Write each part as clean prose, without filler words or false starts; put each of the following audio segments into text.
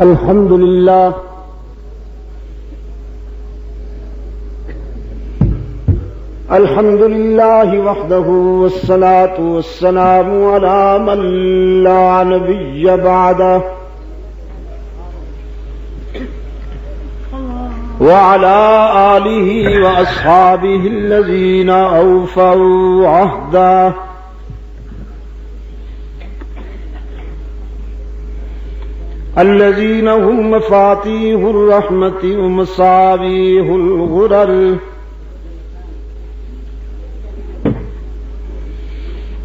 الحمد لله وحده والصلاة والسلام على من لا نبي بعده وعلى آله وأصحابه الذين أوفوا عهده الذين هم مفاتيح الرحمة ومصابيح الغرر.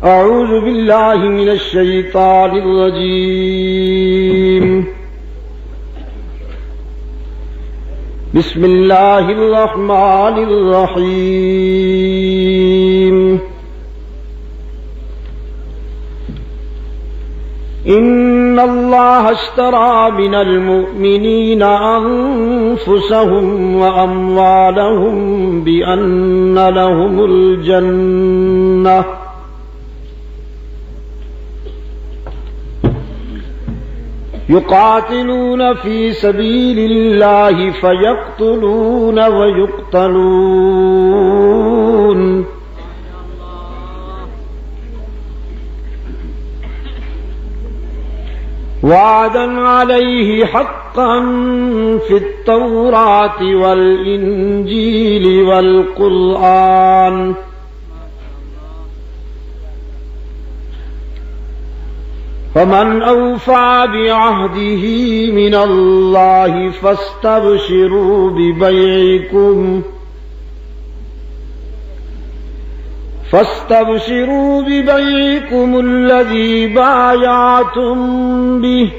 أعوذ بالله من الشيطان الرجيم. بسم الله الرحمن الرحيم. إن الله اشترى من المؤمنين أنفسهم وأموالهم بأن لهم الجنة يقاتلون في سبيل الله فيقتلون ويقتلون وعدا عليه حقا في التوراة والإنجيل والقرآن فمن أوفى بعهده من الله فاستبشروا ببيعكم الذي بايعتم به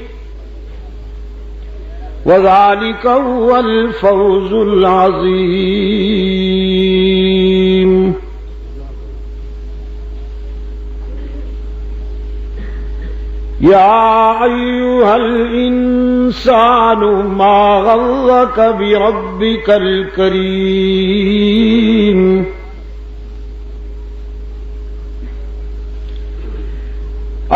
وذلك هو الفوز العظيم. يا أيها الإنسان ما غرك بربك الكريم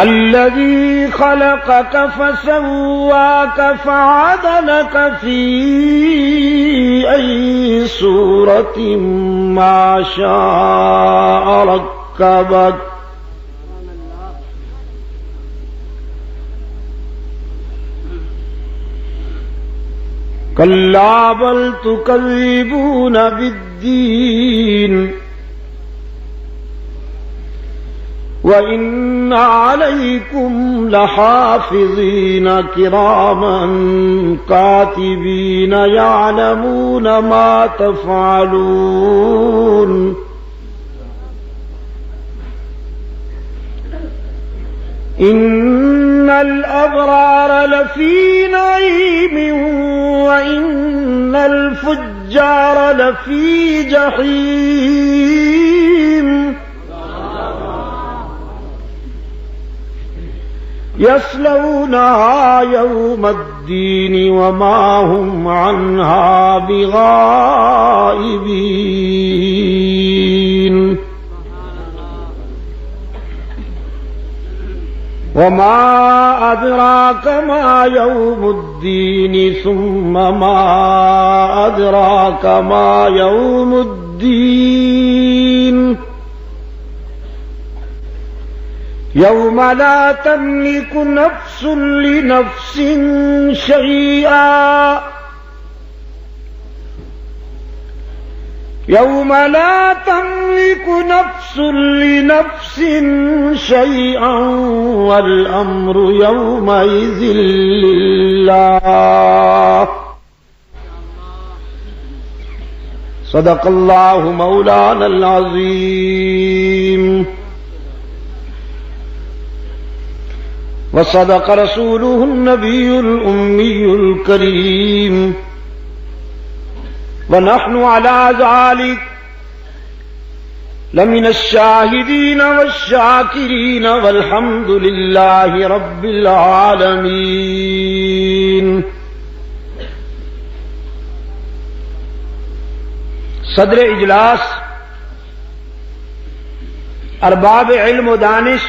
الذي خلقك فسواك فعدلك في أي صورة ما شاء ركبك كلا بل تكذبون بالدين وإن عليكم لحافظين كراما كاتبين يعلمون ما تفعلون. إن الأبرار لفي نعيم وإن الفجار لفي جحيم يصلونها يوم الدين وما هم عنها بغائبين. وما أدراك ما يوم الدين ثم ما أدراك ما يوم الدين يوم لا تملك نفس لنفس شيئا يوم لا تملك نفس لنفس شيئا والأمر يومئذ لله. صدق الله مولانا العظيم وصدق رسوله النبي الأمي الكريم ونحن على ذلك لمن الشاهدين والشاكرين والحمد لله رب العالمين. صدر اجلاس ارباب علم و دانش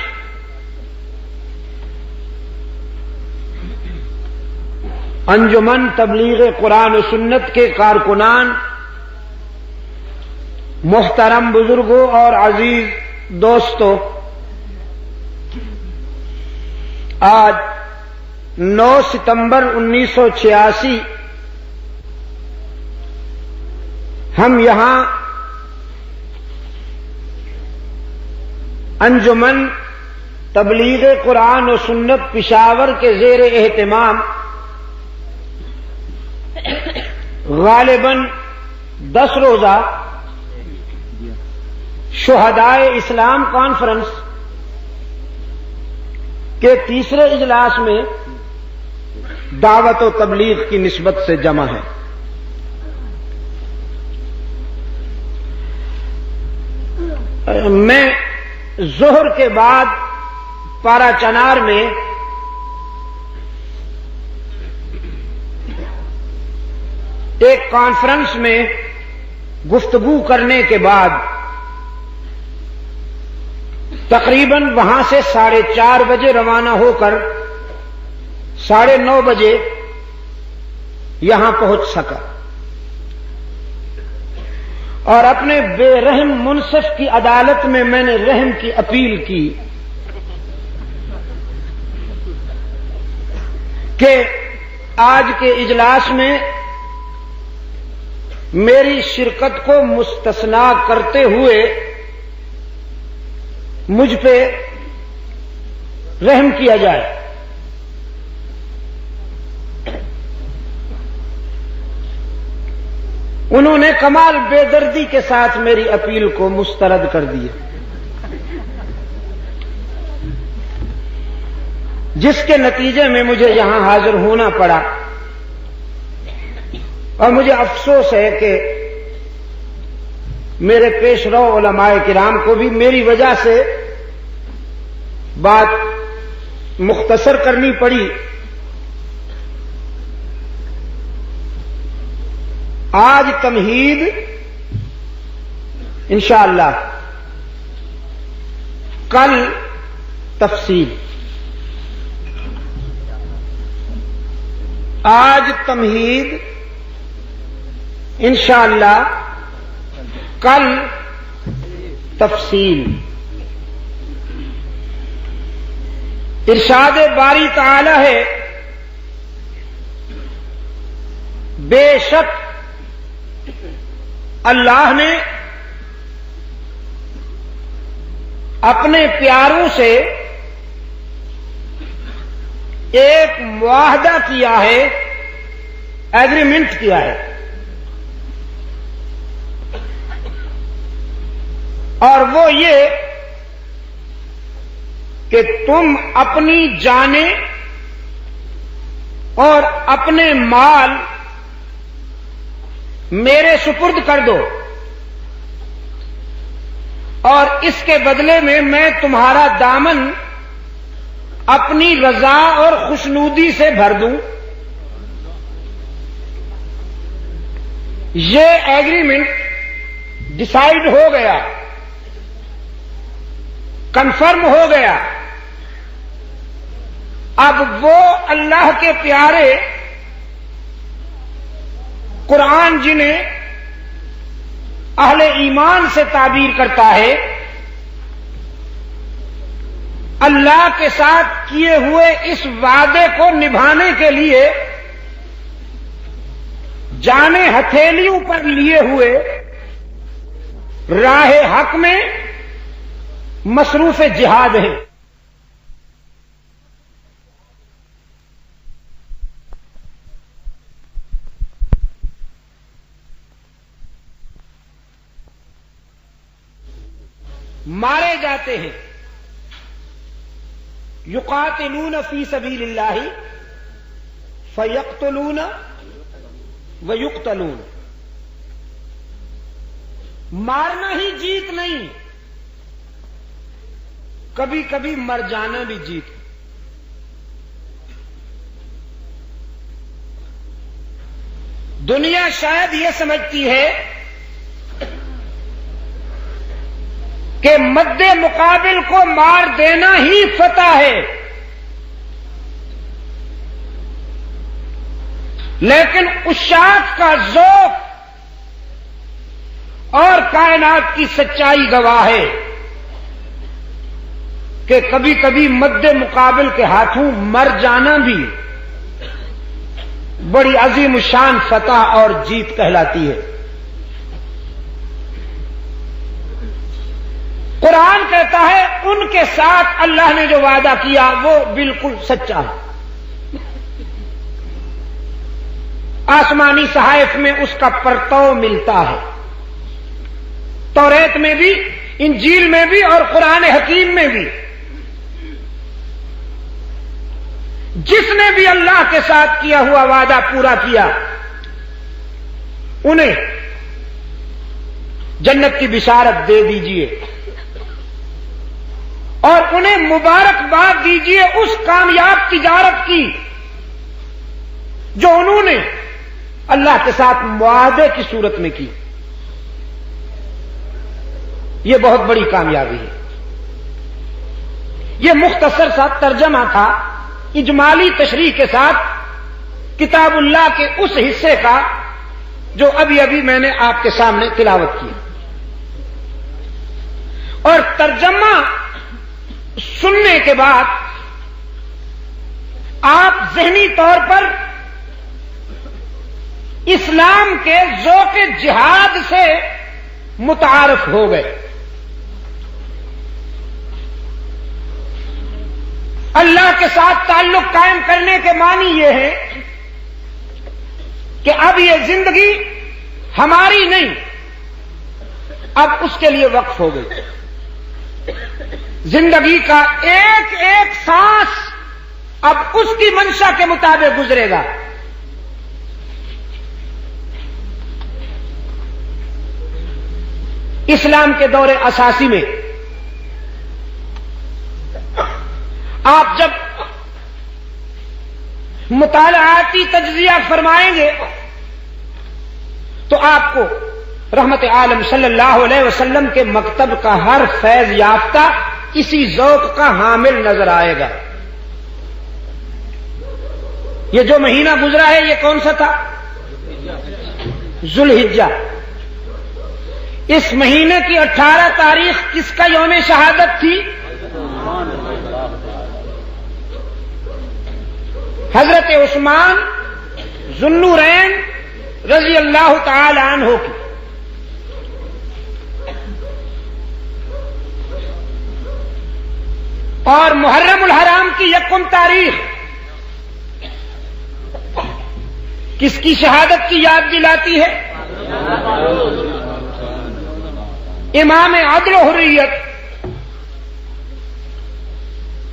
انجمن تبلیغ قرآن و سنت کے کارکنان، محترم بزرگوں اور عزیز دوستوں، آج 9 ستمبر 1986 ہم یہاں انجمن تبلیغ قرآن و سنت پشاور کے زیر اہتمام غالباً 10 روزہ شہدائے اسلام کانفرنس کے تیسرے اجلاس میں دعوت و تبلیغ کی نسبت سے جمع ہے۔ میں ظہر کے بعد پارا چنار میں ایک کانفرنس میں گفتگو کرنے کے بعد تقریباً وہاں سے 4:30 بجے روانہ ہو کر 9:30 بجے یہاں پہنچ سکا اور اپنے بے رحم منصف کی عدالت میں میں نے رحم کی اپیل کی کہ آج کے اجلاس میں میری شرکت کو مستثنا کرتے ہوئے مجھ پہ رحم کیا جائے۔ انہوں نے کمال بے دردی کے ساتھ میری اپیل کو مسترد کر دیا، جس کے نتیجے میں مجھے یہاں حاضر ہونا پڑا، اور مجھے افسوس ہے کہ میرے پیش رو علماء کرام کو بھی میری وجہ سے بات مختصر کرنی پڑی۔ آج تمہید انشاءاللہ، کل تفصیل۔ آج تمہید انشاءاللہ، کل تفصیل۔ ارشاد باری تعالی ہے، بے شک اللہ نے اپنے پیاروں سے ایک معاہدہ کیا ہے، ایگریمنٹ کیا ہے، اور وہ یہ کہ تم اپنی جانیں اور اپنے مال میرے سپرد کر دو، اور اس کے بدلے میں تمہارا دامن اپنی رضا اور خوشنودی سے بھر دوں۔ یہ ایگریمنٹ ڈیسائیڈ ہو گیا، کنفرم ہو گیا۔ اب وہ اللہ کے پیارے قرآن جنہیں اہل ایمان سے تعبیر کرتا ہے، اللہ کے ساتھ کیے ہوئے اس وعدے کو نبھانے کے لیے جانیں ہتھیلیوں پر لیے ہوئے راہ حق میں مصروف جہاد ہیں۔ مارے جاتے ہیں، یقاتلون فی سبیل اللہ فیقتلون ویقتلون۔ مارنا ہی جیت نہیں، کبھی کبھی مر جانا بھی جیت۔ دنیا شاید یہ سمجھتی ہے کہ مد مقابل کو مار دینا ہی فتح ہے، لیکن عشاق کا ذوق اور کائنات کی سچائی گواہ ہے کہ کبھی کبھی مد مقابل کے ہاتھوں مر جانا بھی بڑی عظیم الشان فتح اور جیت کہلاتی ہے۔ قرآن کہتا ہے ان کے ساتھ اللہ نے جو وعدہ کیا وہ بالکل سچا ہے۔ آسمانی صحائف میں اس کا پرتو ملتا ہے، توریت میں بھی، انجیل میں بھی اور قرآن حکیم میں بھی۔ جس نے بھی اللہ کے ساتھ کیا ہوا وعدہ پورا کیا انہیں جنت کی بشارت دے دیجئے اور انہیں مبارکباد دیجئے اس کامیاب تجارت کی جو انہوں نے اللہ کے ساتھ معاہدے کی صورت میں کی۔ یہ بہت بڑی کامیابی ہے۔ یہ مختصر سا ترجمہ تھا اجمالی تشریح کے ساتھ کتاب اللہ کے اس حصے کا جو ابھی ابھی میں نے آپ کے سامنے تلاوت کی، اور ترجمہ سننے کے بعد آپ ذہنی طور پر اسلام کے ذوق جہاد سے متعارف ہو گئے۔ اللہ کے ساتھ تعلق قائم کرنے کے معنی یہ ہے کہ اب یہ زندگی ہماری نہیں، اب اس کے لیے وقف ہو گئی۔ زندگی کا ایک ایک سانس اب اس کی منشا کے مطابق گزرے گا۔ اسلام کے دور اساسی میں آپ جب مطالعاتی تجزیہ فرمائیں گے تو آپ کو رحمت عالم صلی اللہ علیہ وسلم کے مکتب کا ہر فیض یافتہ اسی ذوق کا حامل نظر آئے گا۔ یہ جو مہینہ گزرا ہے یہ کون سا تھا؟ ذو الحجہ۔ اس مہینے کی 18 تاریخ کس کا یوم شہادت تھی؟ حضرت عثمان ذو النورین رضی اللہ تعالی عنہ کی۔ اور محرم الحرام کی 1 تاریخ کس کی شہادت کی یاد دلاتی ہے؟ امام عدل و حریت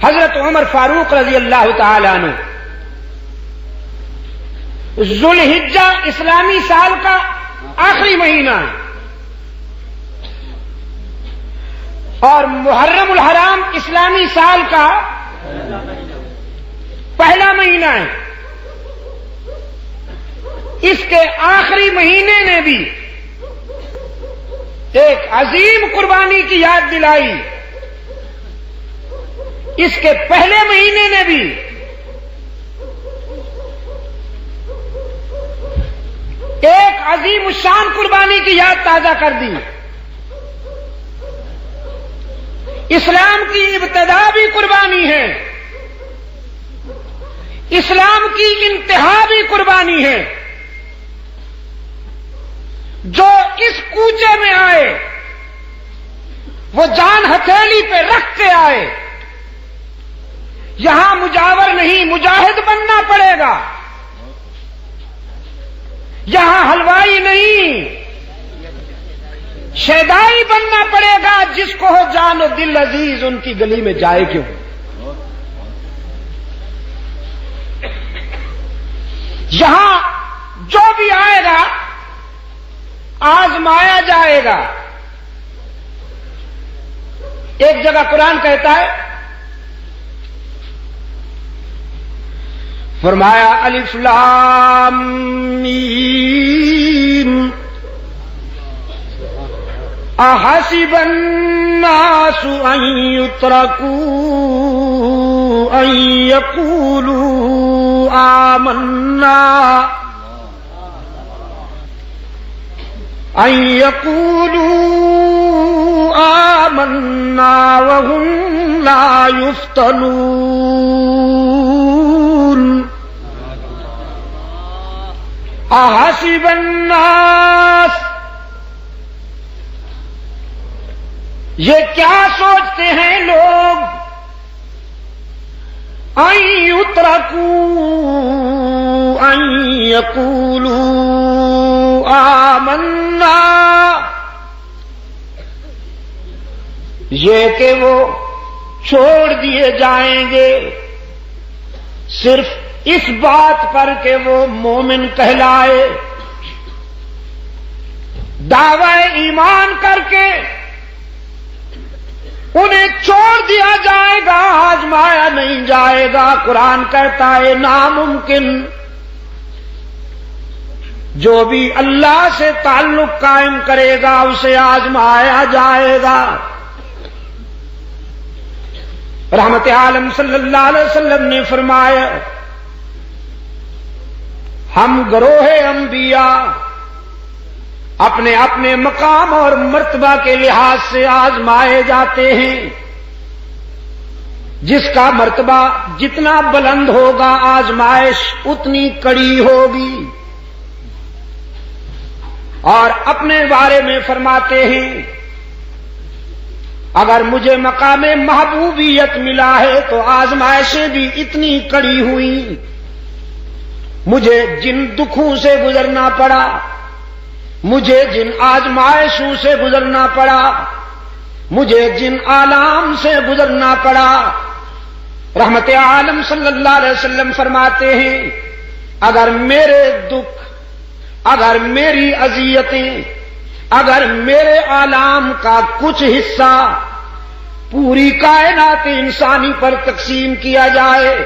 حضرت عمر فاروق رضی اللہ تعالی عنہ۔ ذو الحجہ اسلامی سال کا آخری مہینہ ہے اور محرم الحرام اسلامی سال کا پہلا مہینہ ہے۔ اس کے آخری مہینے نے بھی ایک عظیم قربانی کی یاد دلائی، اس کے پہلے مہینے نے بھی ایک عظیم الشان قربانی کی یاد تازہ کر دی۔ اسلام کی ابتدا بھی قربانی ہے، اسلام کی انتہا بھی قربانی ہے۔ جو اس کوچے میں آئے وہ جان ہتھیلی پہ رکھ کے آئے۔ یہاں مجاور نہیں، مجاہد بننا پڑے گا۔ یہاں حلوائی نہیں، شیدائی بننا پڑے گا۔ جس کو ہو جان و دل عزیز ان کی گلی میں جائے کیوں۔ یہاں جو بھی آئے گا آزمایا جائے گا۔ ایک جگہ قرآن کہتا ہے، فرمایا الف لام میم احسب الناس ان يتركوا ان يقولوا آمنا ان یقولوا آمنا وهم لا یفتنون احسب الناس، یہ کیا سوچتے ہیں لوگ، ان یترکوا ان یقولوا آمنا، یہ کہ وہ چھوڑ دیے جائیں گے صرف اس بات پر کہ وہ مومن کہلائے، دعوی ایمان کر کے انہیں چھوڑ دیا جائے گا، آزمایا نہیں جائے گا۔ قرآن کہتا ہے ناممکن، جو بھی اللہ سے تعلق قائم کرے گا اسے آزمایا جائے گا۔ رحمت عالم صلی اللہ علیہ وسلم نے فرمایا ہم گروہ انبیاء اپنے اپنے مقام اور مرتبہ کے لحاظ سے آزمائے جاتے ہیں، جس کا مرتبہ جتنا بلند ہوگا آزمائش اتنی کڑی ہوگی۔ اور اپنے بارے میں فرماتے ہیں اگر مجھے مقام محبوبیت ملا ہے تو آزمائشیں بھی اتنی کڑی ہوئی، مجھے جن دکھوں سے گزرنا پڑا، مجھے جن آزمائشوں سے گزرنا پڑا، مجھے جن آلام سے گزرنا پڑا، رحمت عالم صلی اللہ علیہ وسلم فرماتے ہیں اگر میرے دکھ، اگر میری اذیتیں، اگر میرے آلام کا کچھ حصہ پوری کائنات انسانی پر تقسیم کیا جائے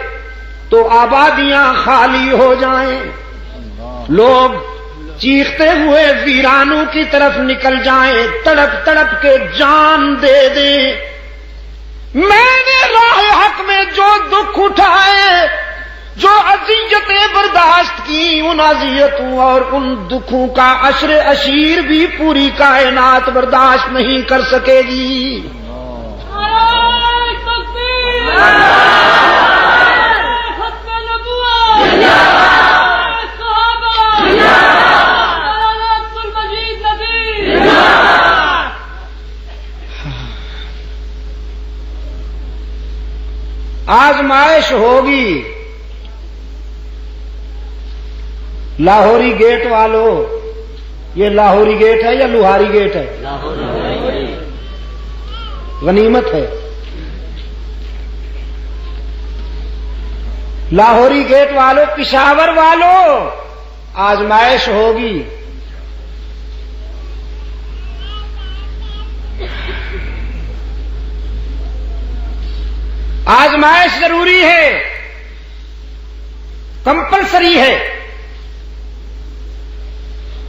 تو آبادیاں خالی ہو جائیں، لوگ چیختے ہوئے ویرانوں کی طرف نکل جائیں، تڑپ تڑپ کے جان دے دیں۔ میں نے راہ حق میں جو دکھ اٹھائے، جو اذیتیں برداشت کی، ان اذیتوں اور ان دکھوں کا عشر اشیر بھی پوری کائنات برداشت نہیں کر سکے گی۔ آزمائش ہوگی۔ لاہوری گیٹ والوں، یہ لاہوری گیٹ ہے یا لوہاری گیٹ ہے؟ غنیمت ہے۔ لاہوری گیٹ والوں، پشاور والوں، آزمائش ہوگی۔ آزمائش ضروری ہے، کمپلسری ہے۔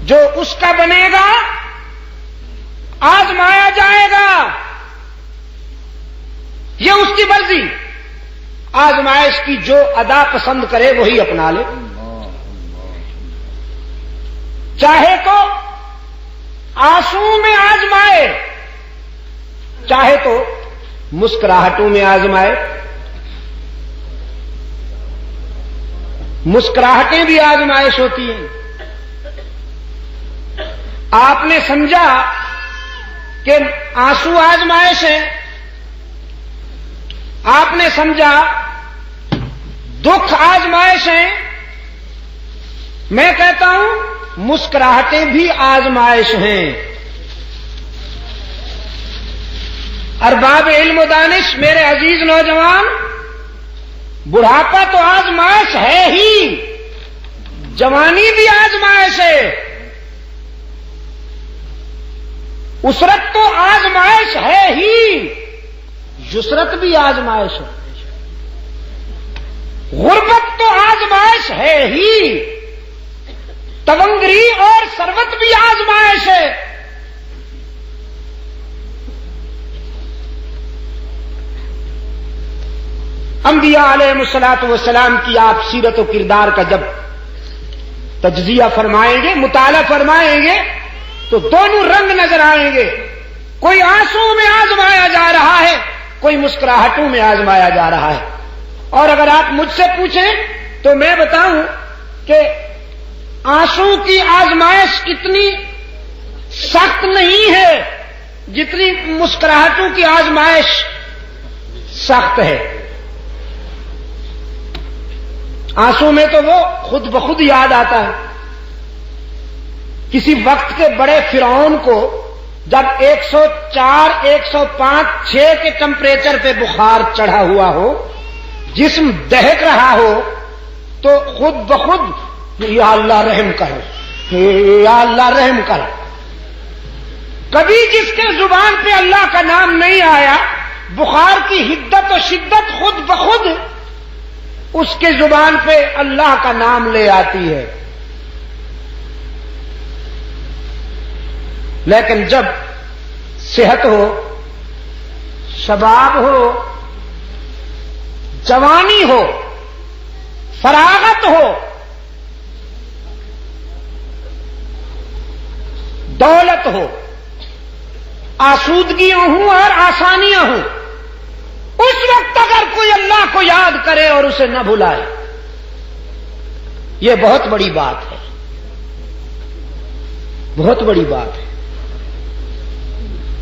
جو اس کا بنے گا آزمایا جائے گا، یہ اس کی مرضی۔ آزمائش کی جو ادا پسند کرے وہی اپنا لے، چاہے تو آنسو میں آزمائے، چاہے تو مسکراہٹوں میں آزمائے۔ مسکراہٹیں بھی آزمائش ہوتی ہیں۔ آپ نے سمجھا کہ آنسو آزمائش ہے، آپ نے سمجھا دکھ آزمائش ہے، میں کہتا ہوں مسکراہٹیں بھی آزمائش ہیں۔ ارباب علم و دانش، میرے عزیز نوجوان، بڑھاپا تو آزمائش ہے ہی، جوانی بھی آزمائش ہے، اسرت تو آزمائش ہے ہی، یسرت بھی آزمائش ہے، غربت تو آزمائش ہے ہی، تونگری اور ثروت بھی آزمائش ہے۔ انبیاء علیہ الصلوۃ والسلام کی آپ سیرت و کردار کا جب تجزیہ فرمائیں گے، مطالعہ فرمائیں گے تو دونوں رنگ نظر آئیں گے. کوئی آنسو میں آزمایا جا رہا ہے, کوئی مسکراہٹوں میں آزمایا جا رہا ہے. اور اگر آپ مجھ سے پوچھیں تو میں بتاؤں کہ آنسو کی آزمائش اتنی سخت نہیں ہے جتنی مسکراہٹوں کی آزمائش سخت ہے. آنسو میں تو وہ خود بخود یاد آتا ہے. کسی وقت کے بڑے فرعون کو جب 104, 105, 6 کے ٹمپریچر پہ بخار چڑھا ہوا ہو, جسم دہک رہا ہو, تو خود بخود یا اللہ رحم کر, یا اللہ رحم کر. کبھی جس کے زبان پہ اللہ کا نام نہیں آیا, بخار کی حدت و شدت خود بخود اس کے زبان پہ اللہ کا نام لے آتی ہے. لیکن جب صحت ہو, شباب ہو, جوانی ہو, فراغت ہو, دولت ہو, آسودگیاں ہوں اور آسانیاں ہوں, اس وقت اگر کوئی اللہ کو یاد کرے اور اسے نہ بھلائے, یہ بہت بڑی بات ہے, بہت بڑی بات ہے.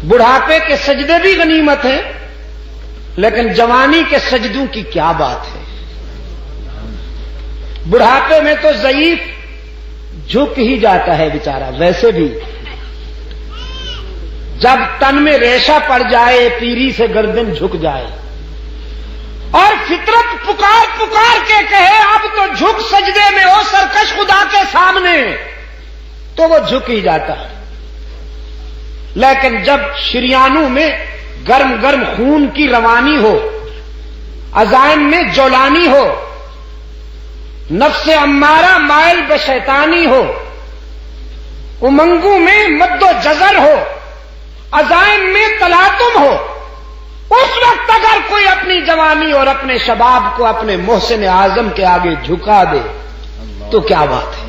بڑھاپے کے سجدے بھی غنیمت ہیں, لیکن جوانی کے سجدوں کی کیا بات ہے. بڑھاپے میں تو ضعیف جھک ہی جاتا ہے بیچارہ. ویسے بھی جب تن میں ریشہ پڑ جائے, پیری سے گردن جھک جائے اور فطرت پکار پکار کے کہے اب تو جھک سجدے میں ہو سرکش خدا کے سامنے, تو وہ جھک ہی جاتا ہے. لیکن جب شریانوں میں گرم گرم خون کی روانی ہو, عزائم میں جولانی ہو, نفس امارہ مائل بشیطانی ہو, امنگوں میں مد و جزر ہو, عزائم میں تلاطم ہو, اس وقت اگر کوئی اپنی جوانی اور اپنے شباب کو اپنے محسن اعظم کے آگے جھکا دے تو کیا بات ہے.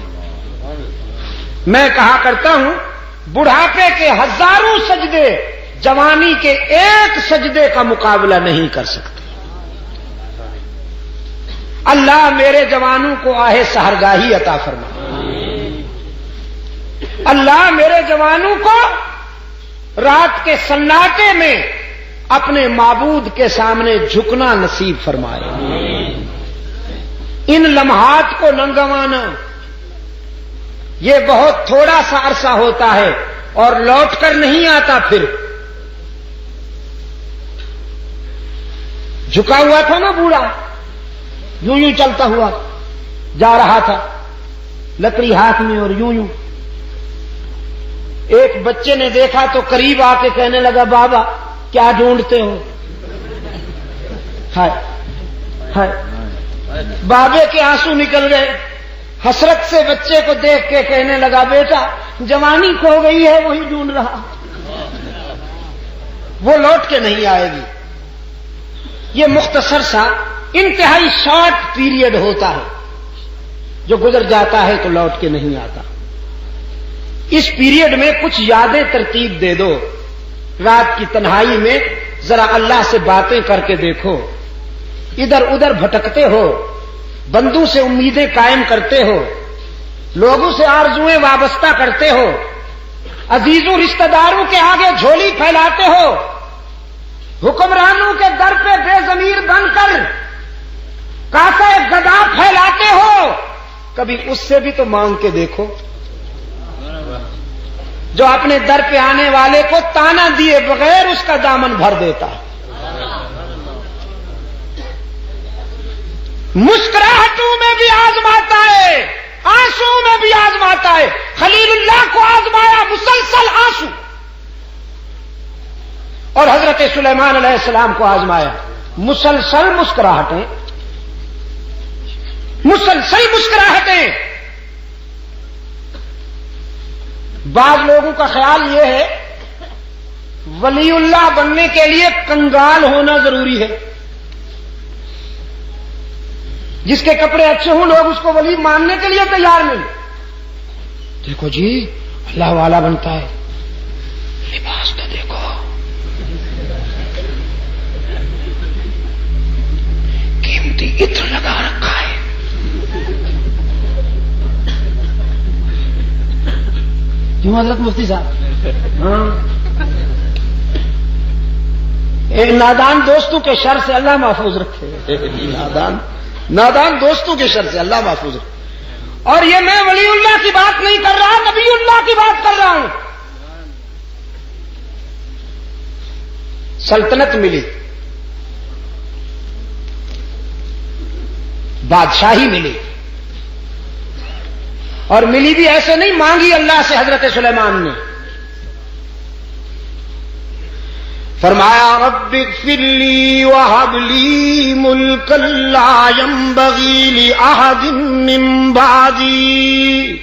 میں کہا کرتا ہوں بڑھاپے کے ہزاروں سجدے جوانی کے ایک سجدے کا مقابلہ نہیں کر سکتے. اللہ میرے جوانوں کو آہ سحرگاہی عطا فرما. اللہ میرے جوانوں کو رات کے سناٹے میں اپنے معبود کے سامنے جھکنا نصیب فرمائے. ان لمحات کو نہ گنوانا. یہ بہت تھوڑا سا عرصہ ہوتا ہے اور لوٹ کر نہیں آتا. پھر جھکا ہوا تھا نا بوڑھا, یوں یوں چلتا ہوا جا رہا تھا, لکڑی ہاتھ میں اور یوں یوں. ایک بچے نے دیکھا تو قریب آ کے کہنے لگا بابا کیا ڈھونڈتے ہو. ہائے ہائے, بابے کے آنسو نکل گئے. حسرت سے بچے کو دیکھ کے کہنے لگا بیٹا جوانی کھو گئی ہے وہی ڈھونڈ رہا, وہ لوٹ کے نہیں آئے گی. یہ مختصر سا انتہائی شارٹ پیریڈ ہوتا ہے جو گزر جاتا ہے تو لوٹ کے نہیں آتا. اس پیریڈ میں کچھ یادیں ترتیب دے دو. رات کی تنہائی میں ذرا اللہ سے باتیں کر کے دیکھو. ادھر ادھر بھٹکتے ہو, بندوں سے امیدیں قائم کرتے ہو, لوگوں سے آرزویں وابستہ کرتے ہو, عزیزوں رشتہ داروں کے آگے جھولی پھیلاتے ہو, حکمرانوں کے در پہ بے ضمیر بن کر کاسہ گدا پھیلاتے ہو. کبھی اس سے بھی تو مانگ کے دیکھو جو اپنے در پہ آنے والے کو تانا دیے بغیر اس کا دامن بھر دیتا ہے. مسکراہٹوں میں بھی آزماتا ہے, آنسو میں بھی آزماتا ہے. خلیل اللہ کو آزمایا مسلسل آنسو, اور حضرت سلیمان علیہ السلام کو آزمایا مسلسل مسکراہٹیں, مسلسل مسکراہٹیں. بعض لوگوں کا خیال یہ ہے ولی اللہ بننے کے لیے کنگال ہونا ضروری ہے. جس کے کپڑے اچھے ہوں لوگ اس کو ولی ماننے کے لیے تیار نہیں. دیکھو جی اللہ والا بنتا ہے. لباس تو دیکھو، قیمتی عطر لگا رکھا ہے. کیوں حضرت مفتی صاحب؟ ہاں، نادان دوستوں کے شر سے اللہ محفوظ رکھے. نادان دوستوں کے شر سے اللہ محفوظ رکھے. اور یہ میں ولی اللہ کی بات نہیں کر رہا، نبی اللہ کی بات کر رہا ہوں. سلطنت ملی، بادشاہی ملی، اور ملی بھی ایسے نہیں، مانگی اللہ سے حضرت سلیمان نے. فرمایا رب اغفر لی وہب لی ملکا لا ينبغی لأحد من بعدی.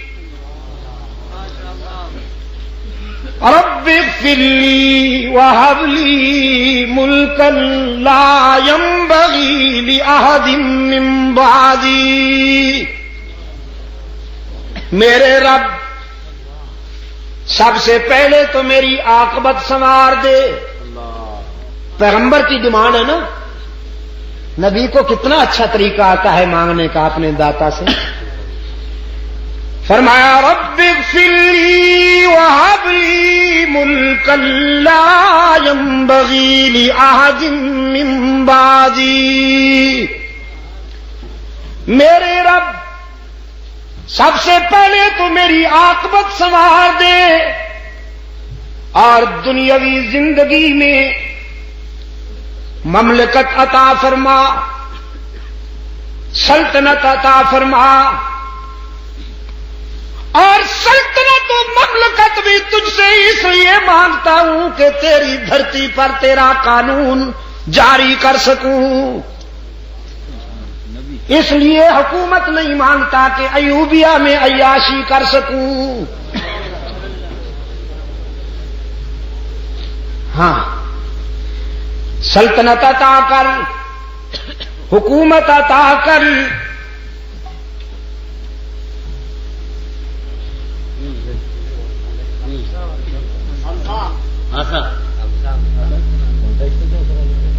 رب اغفر لی وہب لی ملکا لا ينبغی لأحد من بعدی. میرے رب سب سے پہلے تو میری عاقبت سنوار دے. پیغمبر کی ڈیمانڈ ہے نا. نبی کو کتنا اچھا طریقہ آتا ہے مانگنے کا اپنے داتا سے. فرمایا رب اغفر لی وہب لی ملکا لا ينبغی لأحد من بعدی. میرے رب سب سے پہلے تو میری عاقبت سنوار دے اور دنیاوی زندگی میں مملکت عطا فرما، سلطنت عطا فرما. اور سلطنت و مملکت بھی تجھ سے اس لیے مانگتا ہوں کہ تیری دھرتی پر تیرا قانون جاری کر سکوں. اس لیے حکومت نہیں مانگتا کہ ایوبیہ میں عیاشی کر سکوں. ہاں، سلطنت عطا کر، حکومت عطا کر.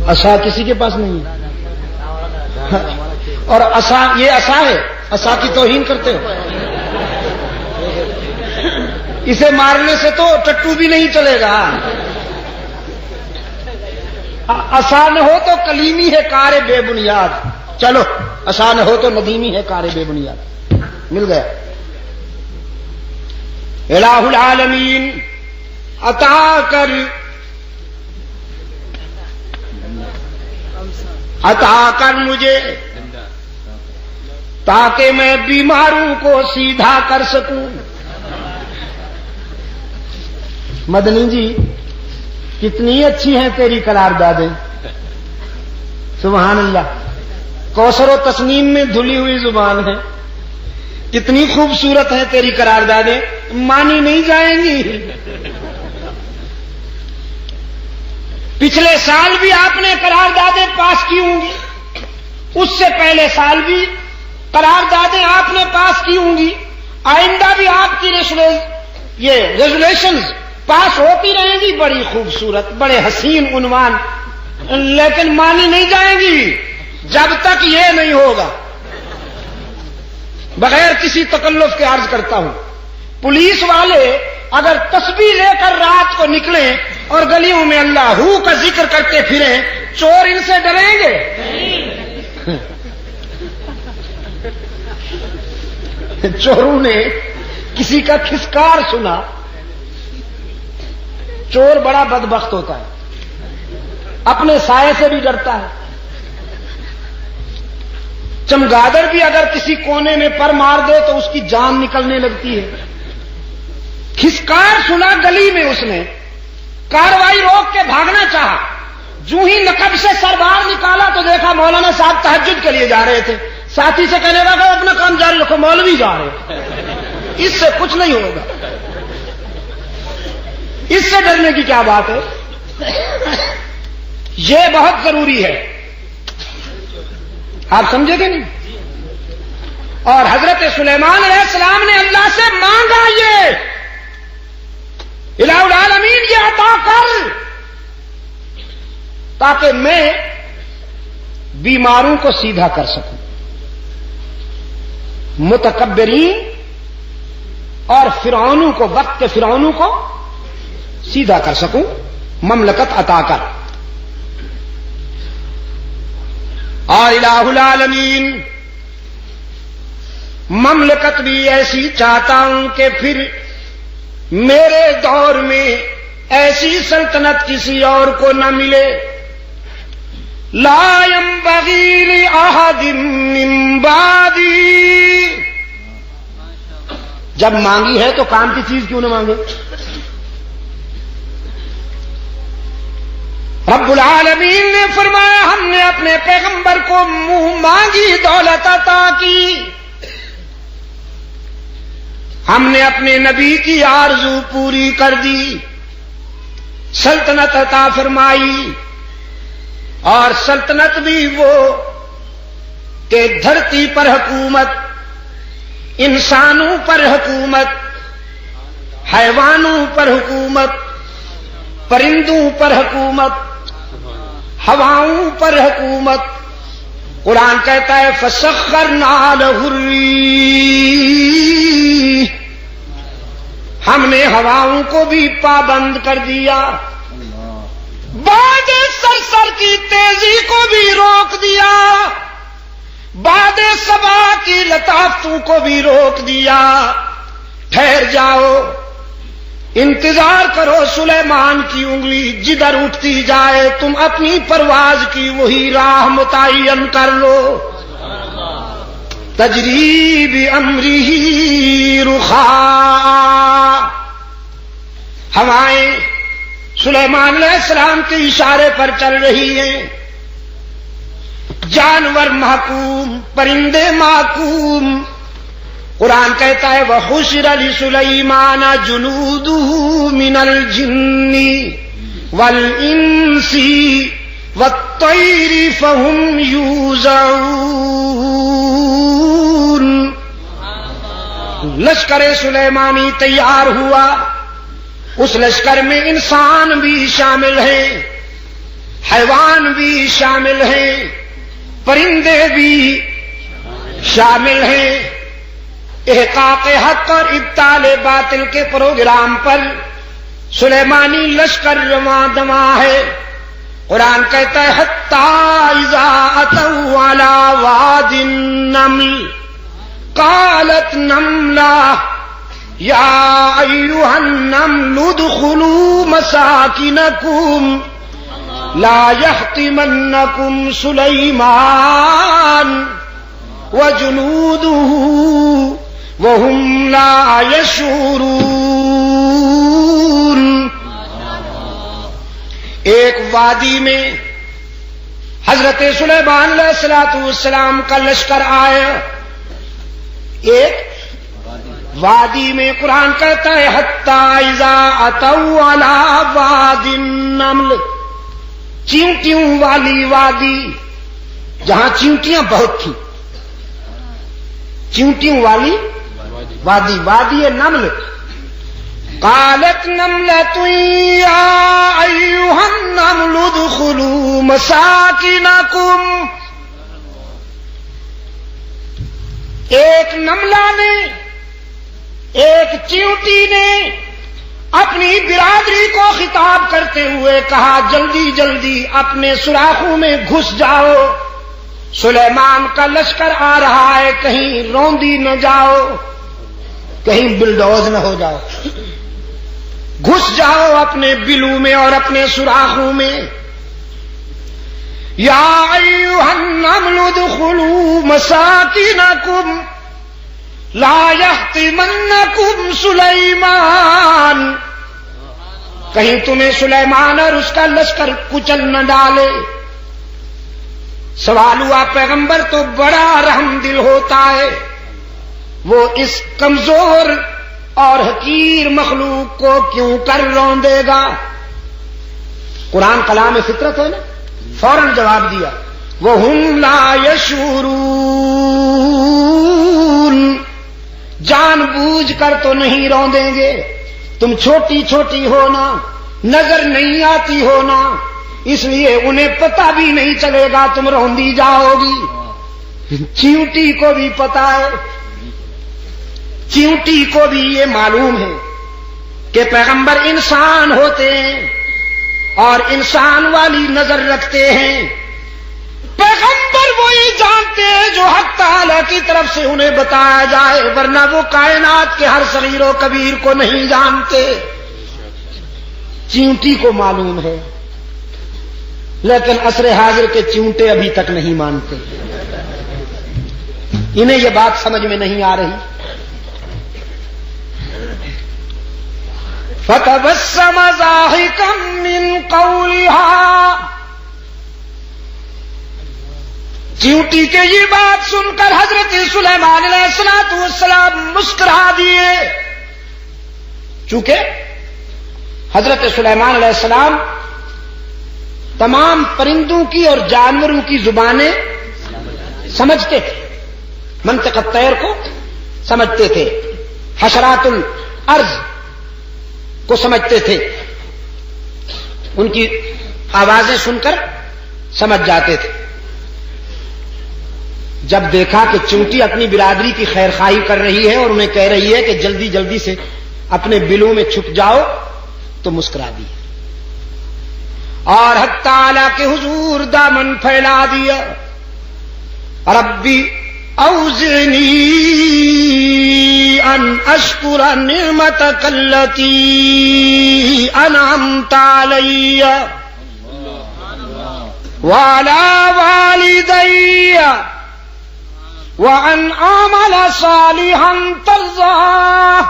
عصا کسی کے پاس نہیں ہے. اور عصا، یہ عصا ہے، عصا کی توہین کرتے ہو. اسے مارنے سے تو ٹٹو بھی نہیں چلے گا. آسان ہو تو کلیمی ہے کار بے بنیاد. چلو آسان ہو تو ندیمی ہے کار بے بنیاد. مل گیا. الہ العالمین عطا کر، عطا کر مجھے تاکہ میں بیماروں کو سیدھا کر سکوں. مدنی جی کتنی اچھی ہیں تیری قراردادیں. سبحان اللہ. کوثر و تسنیم میں دھلی ہوئی زبان ہے. کتنی خوبصورت ہے تیری قراردادیں، مانی نہیں جائیں گی. پچھلے سال بھی آپ نے قراردادیں پاس کی ہوں گی، اس سے پہلے سال بھی قراردادیں آپ نے پاس کی ہوں گی. آئندہ بھی آپ کی ریزولوشنز پاس ہوتی رہیں گی. بڑی خوبصورت، بڑے حسین عنوان، لیکن مانی نہیں جائیں گی جب تک یہ نہیں ہوگا. بغیر کسی تکلف کے عرض کرتا ہوں، پولیس والے اگر تسبیح لے کر رات کو نکلیں اور گلیوں میں اللہ ہو کا ذکر کرتے پھریں، چور ان سے ڈریں گے؟ چوروں نے کسی کا کھسکار سنا. چور بڑا بدبخت ہوتا ہے، اپنے سائے سے بھی ڈرتا ہے. چمگادڑ بھی اگر کسی کونے میں پر مار دے تو اس کی جان نکلنے لگتی ہے. کھسکار سنا گلی میں، اس نے کاروائی روک کے بھاگنا چاہا. جو ہی نقب سے سر باہر نکالا تو دیکھا مولانا صاحب تہجد کے لیے جا رہے تھے. ساتھی سے کہنے لگا اپنا کام جاری رکھو، مولوی جا رہے ہیں، اس سے کچھ نہیں ہوگا. اس سے ڈرنے کی کیا بات ہے؟ یہ بہت ضروری ہے. آپ سمجھے گے نہیں؟ اور حضرت سلیمان علیہ السلام نے اللہ سے مانگا یہ الہ العالمین یہ عطا کر تاکہ میں بیماروں کو سیدھا کر سکوں، متکبرین اور فرعونوں کو، وقت کے فرعونوں کو سیدھا کر سکوں، مملکت عطا کر۔ اور الہ العالمین مملکت بھی ایسی چاہتا ہوں کہ پھر میرے دور میں ایسی سلطنت کسی اور کو نہ ملے۔ لا ينبغي لأحد من بعدی، جب مانگی ہے تو کام کی چیز کیوں نہ مانگے؟ رب العالمین نے فرمایا ہم نے اپنے پیغمبر کو منہ مانگی دولت عطا کی، ہم نے اپنے نبی کی آرزو پوری کر دی، سلطنت عطا فرمائی۔ اور سلطنت بھی وہ کہ دھرتی پر حکومت، انسانوں پر حکومت، حیوانوں پر حکومت، پرندوں پر حکومت، ہواؤں پر حکومت۔ قرآن کہتا ہے فَسَخَّرْنَا لَهُ الرِّيحَ، ہم نے ہواؤں کو بھی پابند کر دیا، باد سرسر کی تیزی کو بھی روک دیا، باد صبا کی لطافتوں کو بھی روک دیا۔ ٹھہر جاؤ، انتظار کرو، سلیمان کی انگلی جدھر اٹھتی جائے تم اپنی پرواز کی وہی راہ متعین کر لو۔ تجری بامرہ رخاء، ہوائیں سلیمان علیہ السلام کے اشارے پر چل رہی ہیں، جانور محکوم، پرندے محکوم۔ قرآن کہتا ہے وَحُشِرَ لِسُلَيْمَانَ جُنُودُهُ مِنَ الْجِنِّ وَالْإِنسِ وَالطَّيْرِ فَهُمْ يُوزَعُونَ۔ لشکر سلیمانی تیار ہوا، اس لشکر میں انسان بھی شامل ہیں، حیوان بھی شامل ہیں، پرندے بھی شامل ہیں۔ احقاق حق اور ابطال باطل کے پروگرام پر سلیمانی لشکر رواں دواں ہے۔ قرآن کہتا ہے حتی اذا اتوا علی واد النمل قالت نملہ یا ایھا النمل ادخلوا مساکنکم لا یحطمنکم سلیمان وجنودہ وهم لا يشعرون۔ ایک وادی میں حضرت سلیمان علیہ السلام کا لشکر آیا، ایک وادی میں۔ قرآن کہتا ہے حتی اذا اتوا علی واد النمل، چیونٹیوں والی وادی، جہاں چیونٹیاں بہت تھیں، چیونٹیوں والی وادی، وادی نمل۔ قالت نملۃ یا ایھا النمل ادخلوا مساکنکم، ایک نملہ نے، ایک چیونٹی نے اپنی برادری کو خطاب کرتے ہوئے کہا جلدی جلدی اپنے سوراخوں میں گھس جاؤ، سلیمان کا لشکر آ رہا ہے، کہیں روندی نہ جاؤ، کہیں بلڈوز نہ ہو جاؤ، گھس جاؤ اپنے بلوں میں اور اپنے سوراخوں میں۔ یا ایھا النمل ادخلوا مساکنکم لا یحطمنکم سلیمان، کہیں تمہیں سلیمان اور اس کا لشکر کچل نہ ڈالے۔ سوال ہوا پیغمبر تو بڑا رحم دل ہوتا ہے، وہ اس کمزور اور حقیر مخلوق کو کیوں کر روندے گا؟ قرآن کلام فطرت ہے نا، فوراً جواب دیا وَهُمْ لَا يَشْعُرُونَ، جان بوجھ کر تو نہیں روندیں گے، تم چھوٹی چھوٹی ہونا، نظر نہیں آتی ہونا، اس لیے انہیں پتہ بھی نہیں چلے گا تم روندی جاؤ گی۔ چیونٹی کو بھی پتا ہے، چیونٹی کو بھی یہ معلوم ہے کہ پیغمبر انسان ہوتے ہیں اور انسان والی نظر رکھتے ہیں۔ پیغمبر وہی جانتے ہیں جو حق تعالی کی طرف سے انہیں بتایا جائے، ورنہ وہ کائنات کے ہر صغیر و کبیر کو نہیں جانتے۔ چیونٹی کو معلوم ہے، لیکن عصر حاضر کے چیونٹے ابھی تک نہیں مانتے، انہیں یہ بات سمجھ میں نہیں آ رہی۔ فَتَبَسَّمَ ضَاحِكًا مِّن قَوْلِهَا، چیونٹی کے یہ بات سن کر حضرت سلیمان علیہ السلام مسکرا دیے، چونکہ حضرت سلیمان علیہ السلام تمام پرندوں کی اور جانوروں کی زبانیں سمجھتے تھے، منطق الطیر کو سمجھتے تھے، حشرات الارض کو سمجھتے تھے، ان کی آوازیں سن کر سمجھ جاتے تھے۔ جب دیکھا کہ چیونٹی اپنی برادری کی خیر خواہی کر رہی ہے اور انہیں کہہ رہی ہے کہ جلدی جلدی سے اپنے بلوں میں چھپ جاؤ، تو مسکرا دیا اور حق تعالی کے حضور دامن پھیلا دیا۔ ربی اوزعنی ان اشکر نعمتک التی انعمت علی وعلی والدی وان اعمل صالحا ترضاه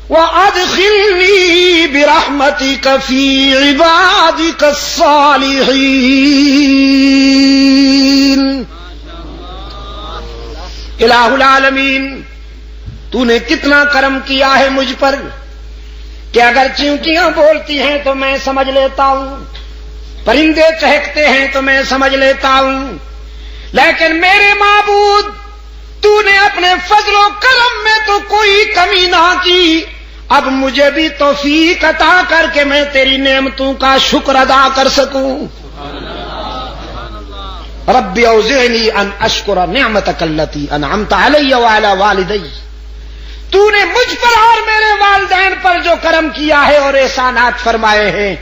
وَأَدْخِلْنِي بِرَحْمَتِكَ فِي عِبَادِكَ الصَّالِحِينَ۔ الہ العالمین، تو نے کتنا کرم کیا ہے مجھ پر کہ اگر چیونٹیاں بولتی ہیں تو میں سمجھ لیتا ہوں، پرندے چہکتے ہیں تو میں سمجھ لیتا ہوں، لیکن میرے معبود تو نے اپنے فضل و کرم میں تو کوئی کمی نہ کی، اب مجھے بھی توفیق عطا کر کے میں تیری نعمتوں کا شکر ادا کر سکوں۔ رب اوزعنی ان اشکر نعمتک التی انعمت علی وعلی والدی، تو نے مجھ پر اور میرے والدین پر جو کرم کیا ہے اور احسانات فرمائے ہیں،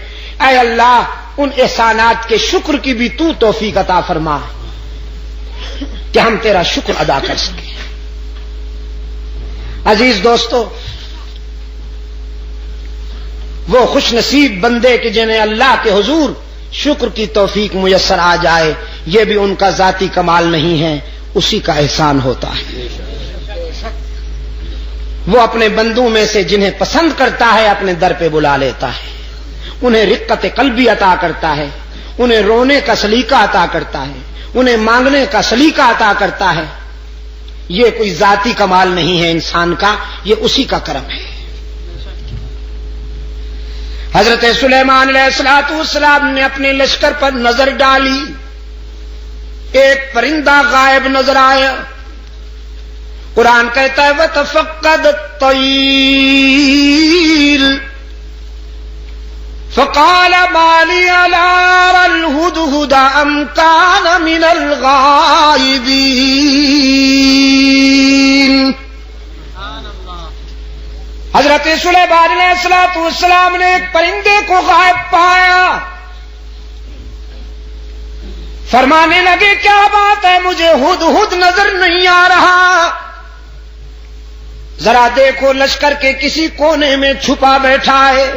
اے اللہ ان احسانات کے شکر کی بھی تو توفیق عطا فرما کہ ہم تیرا شکر ادا کر سکیں۔ عزیز دوستو، وہ خوش نصیب بندے کہ جنہیں اللہ کے حضور شکر کی توفیق میسر آ جائے، یہ بھی ان کا ذاتی کمال نہیں ہے، اسی کا احسان ہوتا ہے۔ وہ اپنے بندوں میں سے جنہیں پسند کرتا ہے اپنے در پہ بلا لیتا ہے، انہیں رقت قلبی عطا کرتا ہے، انہیں رونے کا سلیقہ عطا کرتا ہے، انہیں مانگنے کا سلیقہ عطا کرتا ہے۔ یہ کوئی ذاتی کمال نہیں ہے انسان کا، یہ اسی کا کرم ہے۔ حضرت سلیمان علیہ السلام نے اپنے لشکر پر نظر ڈالی، ایک پرندہ غائب نظر آیا۔ قرآن کہتا ہے وَتَفَقَّدَ الطَّيْرَ فَقَالَ مَا لِيَ لَا أَرَى الْهُدْهُدَ أَمْ كَانَ مِنَ الْغَائِبِينَ۔ حضرت سلیمان علیہ السلام نے ایک پرندے کو غائب پایا، فرمانے لگے کیا بات ہے، مجھے ہدہد نظر نہیں آ رہا، ذرا دیکھو لشکر کے کسی کونے میں چھپا بیٹھا ہے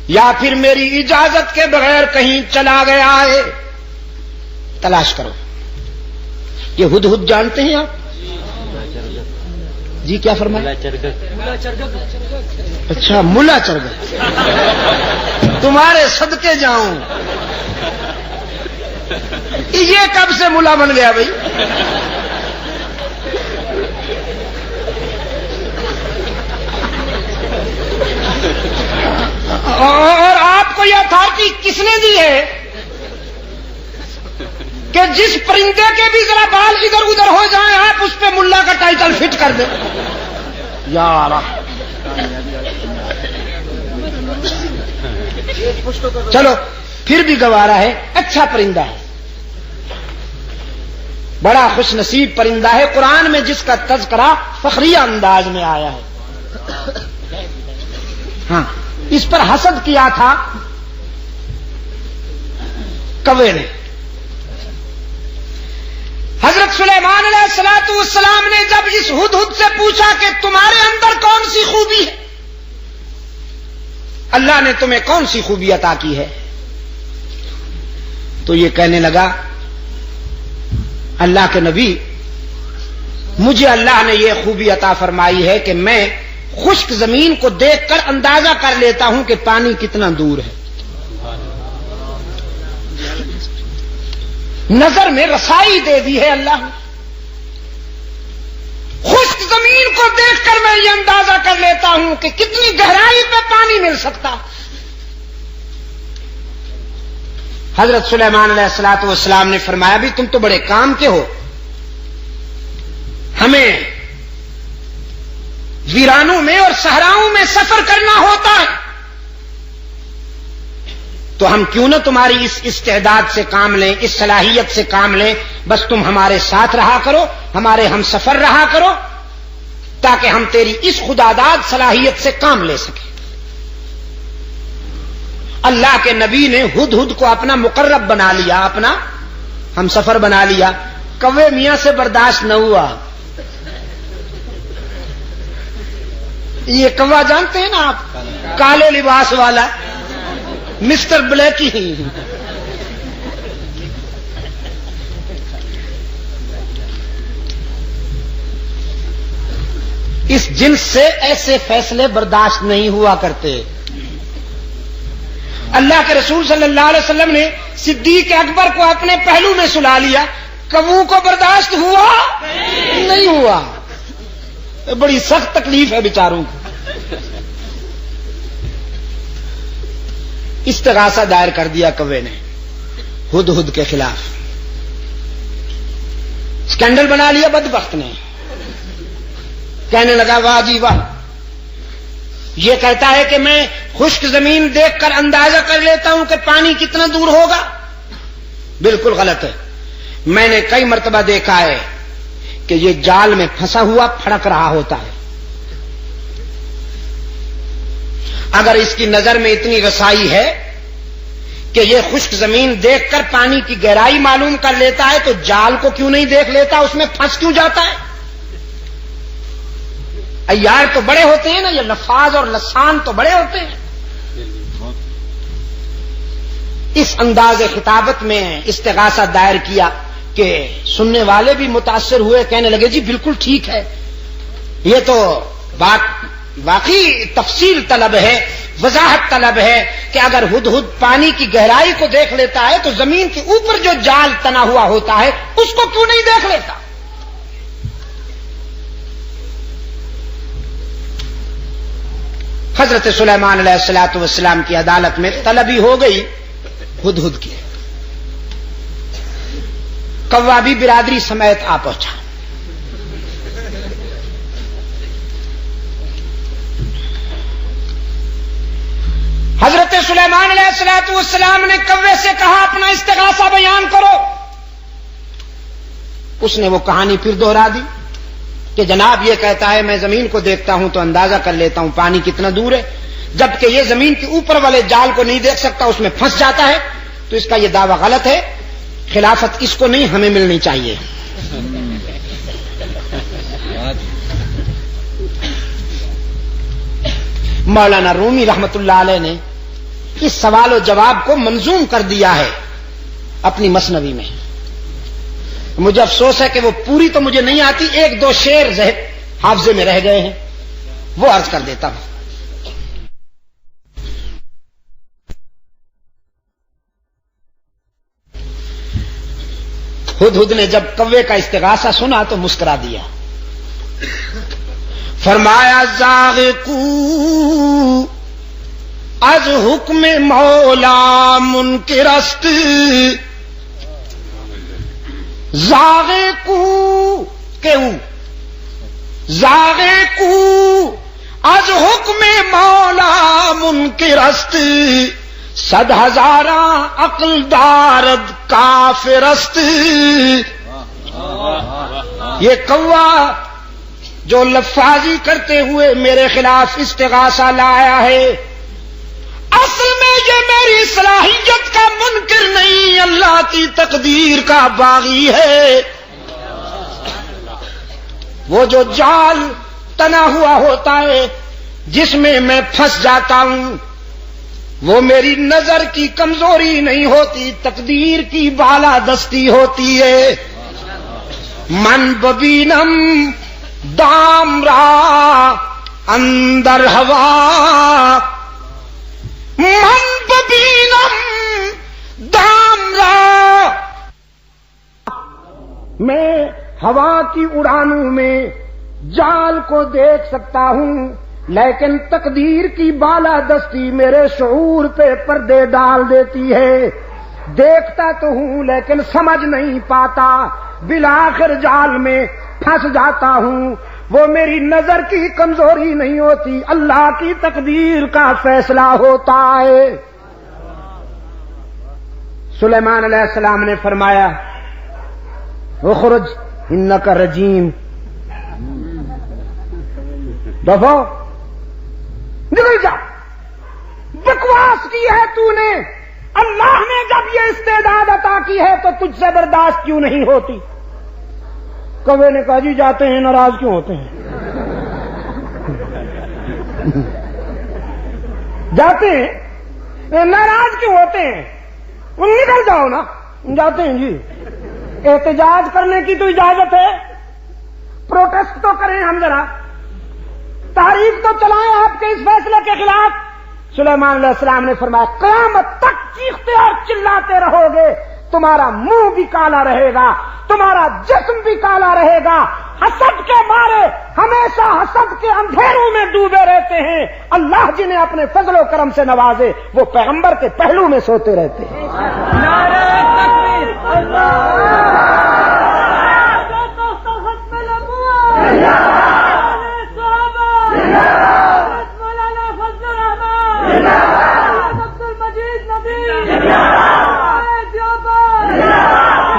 یا پھر میری اجازت کے بغیر کہیں چلا گیا ہے، تلاش کرو۔ یہ ہدہد جانتے ہیں آپ؟ جی کیا فرمایا؟ اچھا ملا چرگت، تمہارے صدقے جاؤں، یہ کب سے ملا بن گیا بھائی؟ اور آپ کو یہ اتھارٹی کس نے دی ہے کہ جس پرندے کے بھی ذرا بال ادھر ادھر ہو جائیں آپ اس پہ ملا کا ٹائٹل فٹ کر دیں؟ یار چلو پھر بھی گوارا ہے، اچھا پرندہ ہے، بڑا خوش نصیب پرندہ ہے، قرآن میں جس کا تذکرہ فخریہ انداز میں آیا ہے۔ ہاں، اس پر حسد کیا تھا کوے نے۔ حضرت سلیمان علیہ الصلوۃ والسلام نے جب اس ہدہد سے پوچھا کہ تمہارے اندر کون سی خوبی ہے، اللہ نے تمہیں کون سی خوبی عطا کی ہے، تو یہ کہنے لگا اللہ کے نبی، مجھے اللہ نے یہ خوبی عطا فرمائی ہے کہ میں خشک زمین کو دیکھ کر اندازہ کر لیتا ہوں کہ پانی کتنا دور ہے۔ نظر میں رسائی دے دی ہے اللہ نے، خشک زمین کو دیکھ کر میں یہ اندازہ کر لیتا ہوں کہ کتنی گہرائی پہ پانی مل سکتا۔ حضرت سلیمان علیہ الصلوۃ والسلام نے فرمایا بھی تم تو بڑے کام کے ہو، ہمیں ویرانوں میں اور صحراؤں میں سفر کرنا ہوتا ہے، تو ہم کیوں نہ تمہاری اس استعداد سے کام لیں، اس صلاحیت سے کام لیں، بس تم ہمارے ساتھ رہا کرو، ہمارے ہم سفر رہا کرو، تاکہ ہم تیری اس خداداد صلاحیت سے کام لے سکیں۔ اللہ کے نبی نے ہدہد کو اپنا مقرب بنا لیا، اپنا ہم سفر بنا لیا۔ کوے میاں سے برداشت نہ ہوا۔ یہ کوا جانتے ہیں نا آپ، کالے لباس والا مسٹر بلیک ہی۔ اس جنس سے ایسے فیصلے برداشت نہیں ہوا کرتے۔ اللہ کے رسول صلی اللہ علیہ وسلم نے صدیق اکبر کو اپنے پہلو میں سلا لیا، کووں کو برداشت ہوا نہیں ہوا، بڑی سخت تکلیف ہے بیچاروں کو۔ استغاثہ دائر کر دیا کوے نے ہدہد کے خلاف، اسکینڈل بنا لیا بدبخت نے، کہنے لگا واہ جی واہ، یہ کہتا ہے کہ میں خشک زمین دیکھ کر اندازہ کر لیتا ہوں کہ پانی کتنا دور ہوگا۔ بالکل غلط ہے، میں نے کئی مرتبہ دیکھا ہے کہ یہ جال میں پھنسا ہوا پھڑک رہا ہوتا ہے۔ اگر اس کی نظر میں اتنی رسائی ہے کہ یہ خشک زمین دیکھ کر پانی کی گہرائی معلوم کر لیتا ہے، تو جال کو کیوں نہیں دیکھ لیتا، اس میں پھنس کیوں جاتا ہے؟ عیار تو بڑے ہوتے ہیں نا، یہ لفاظ اور لسان تو بڑے ہوتے ہیں۔ اس انداز خطابت میں استغاثہ دائر کیا کہ سننے والے بھی متاثر ہوئے، کہنے لگے جی بالکل ٹھیک ہے، یہ تو بات واقعی تفصیل طلب ہے، وضاحت طلب ہے کہ اگر ہدہد پانی کی گہرائی کو دیکھ لیتا ہے تو زمین کے اوپر جو جال تنا ہوا ہوتا ہے اس کو کیوں نہیں دیکھ لیتا؟ حضرت سلیمان علیہ الصلوۃ والسلام کی عدالت میں طلبی ہو گئی ہدہد کی، کوا بھی برادری سمیت آ پہنچا۔ حضرت سلیمان علیہ الصلوۃ والسلام نے کوے سے کہا اپنا استغاثہ بیان کرو۔ اس نے وہ کہانی پھر دوہرا دی کہ جناب یہ کہتا ہے میں زمین کو دیکھتا ہوں تو اندازہ کر لیتا ہوں پانی کتنا دور ہے، جبکہ یہ زمین کے اوپر والے جال کو نہیں دیکھ سکتا، اس میں پھنس جاتا ہے، تو اس کا یہ دعویٰ غلط ہے، خلافت اس کو نہیں ہمیں ملنی چاہیے۔ مولانا رومی رحمت اللہ علیہ نے اس سوال و جواب کو منظوم کر دیا ہے اپنی مثنوی میں۔ مجھے افسوس ہے کہ وہ پوری تو مجھے نہیں آتی، ایک دو شعر ذہن حافظے میں رہ گئے ہیں، وہ عرض کر دیتا ہوں۔ ہدہد نے جب کوے کا استغاثہ سنا تو مسکرا دیا، فرمایا زاغ کو از حکم مولا منکر است، زاغ کو از حکم مولا منکر است، 100,000 عقل دارد کافر است. یہ کوا جو لفاظی کرتے ہوئے میرے خلاف استغاثہ لایا ہے، اصل میں یہ میری صلاحیت کا منکر نہیں، اللہ کی تقدیر کا باغی ہے. وہ جو جال تنا ہوا ہوتا ہے جس میں میں پھنس جاتا ہوں، وہ میری نظر کی کمزوری نہیں ہوتی، تقدیر کی بالادستی ہوتی ہے. من ببینم دام را اندر ہوا، من ببینم دام را. میں ہوا کی اڑانوں میں جال کو دیکھ سکتا ہوں، لیکن تقدیر کی بالادستی میرے شعور پہ پردے ڈال دیتی ہے. دیکھتا تو ہوں لیکن سمجھ نہیں پاتا، بالآخر جال میں پھنس جاتا ہوں. وہ میری نظر کی کمزوری نہیں ہوتی، اللہ کی تقدیر کا فیصلہ ہوتا ہے. سلیمان علیہ السلام نے فرمایا اخرج انک رجیم، دفعہ نکل جا. بکواس کی ہے تو نے، اللہ نے جب یہ استعداد عطا کی ہے تو تجھ سے برداشت کیوں نہیں ہوتی؟ کوے نے کہا جی جاتے ہیں، ناراض کیوں ہوتے ہیں؟ جاتے ہیں ناراض کیوں ہوتے ہیں؟ نکل جاؤ نا. جاتے ہیں جی. احتجاج کرنے کی تو اجازت ہے، پروٹیسٹ تو کریں ہم ذرا، تحریک تو چلائیں آپ کے اس فیصلے کے خلاف. سلیمان علیہ السلام نے فرمایا قیامت تک چیختے اور چلاتے رہو گے، تمہارا منہ بھی کالا رہے گا، تمہارا جسم بھی کالا رہے گا. حسد کے مارے ہمیشہ حسد کے اندھیروں میں ڈوبے رہتے ہیں. اللہ جنہیں اپنے فضل و کرم سے نوازے وہ پیغمبر کے پہلو میں سوتے رہتے ہیں. نعرہ تکبیر،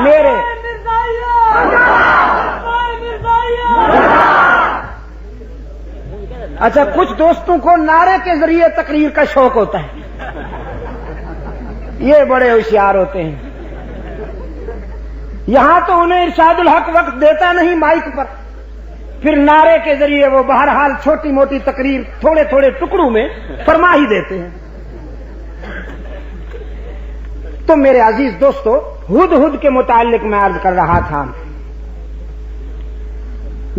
میرے اچھا کچھ دوستوں کو نعرے کے ذریعے تقریر کا شوق ہوتا ہے، یہ بڑے ہوشیار ہوتے ہیں. یہاں تو انہیں ارشاد الحق وقت دیتا نہیں مائک پر، پھر نعرے کے ذریعے وہ بہرحال چھوٹی موٹی تقریر تھوڑے تھوڑے ٹکڑوں میں فرما ہی دیتے ہیں. تو میرے عزیز دوستو، ہدہد کے متعلق میں عرض کر رہا تھا.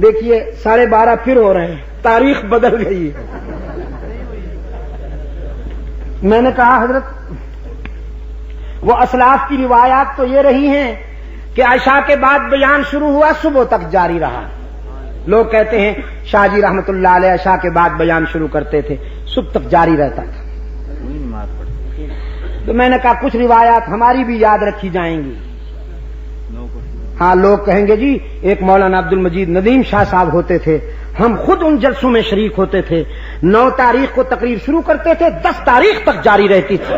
دیکھیے 12:30 پھر ہو رہے ہیں، تاریخ بدل گئی ہے. میں نے کہا حضرت وہ اسلاف کی روایات تو یہ رہی ہیں کہ عشاء کے بعد بیان شروع ہوا صبح تک جاری رہا. لوگ کہتے ہیں شاہ جی رحمت اللہ علیہ عشاء کے بعد بیان شروع کرتے تھے، صبح تک جاری رہتا تھا. تو میں نے کہا کچھ روایات ہماری بھی یاد رکھی جائیں گی. ہاں لوگ کہیں گے جی ایک مولانا عبد المجید ندیم شاہ صاحب ہوتے تھے، ہم خود ان جلسوں میں شریک ہوتے تھے، 9 تاریخ کو تقریر شروع کرتے تھے، 10 تاریخ تک جاری رہتی تھی.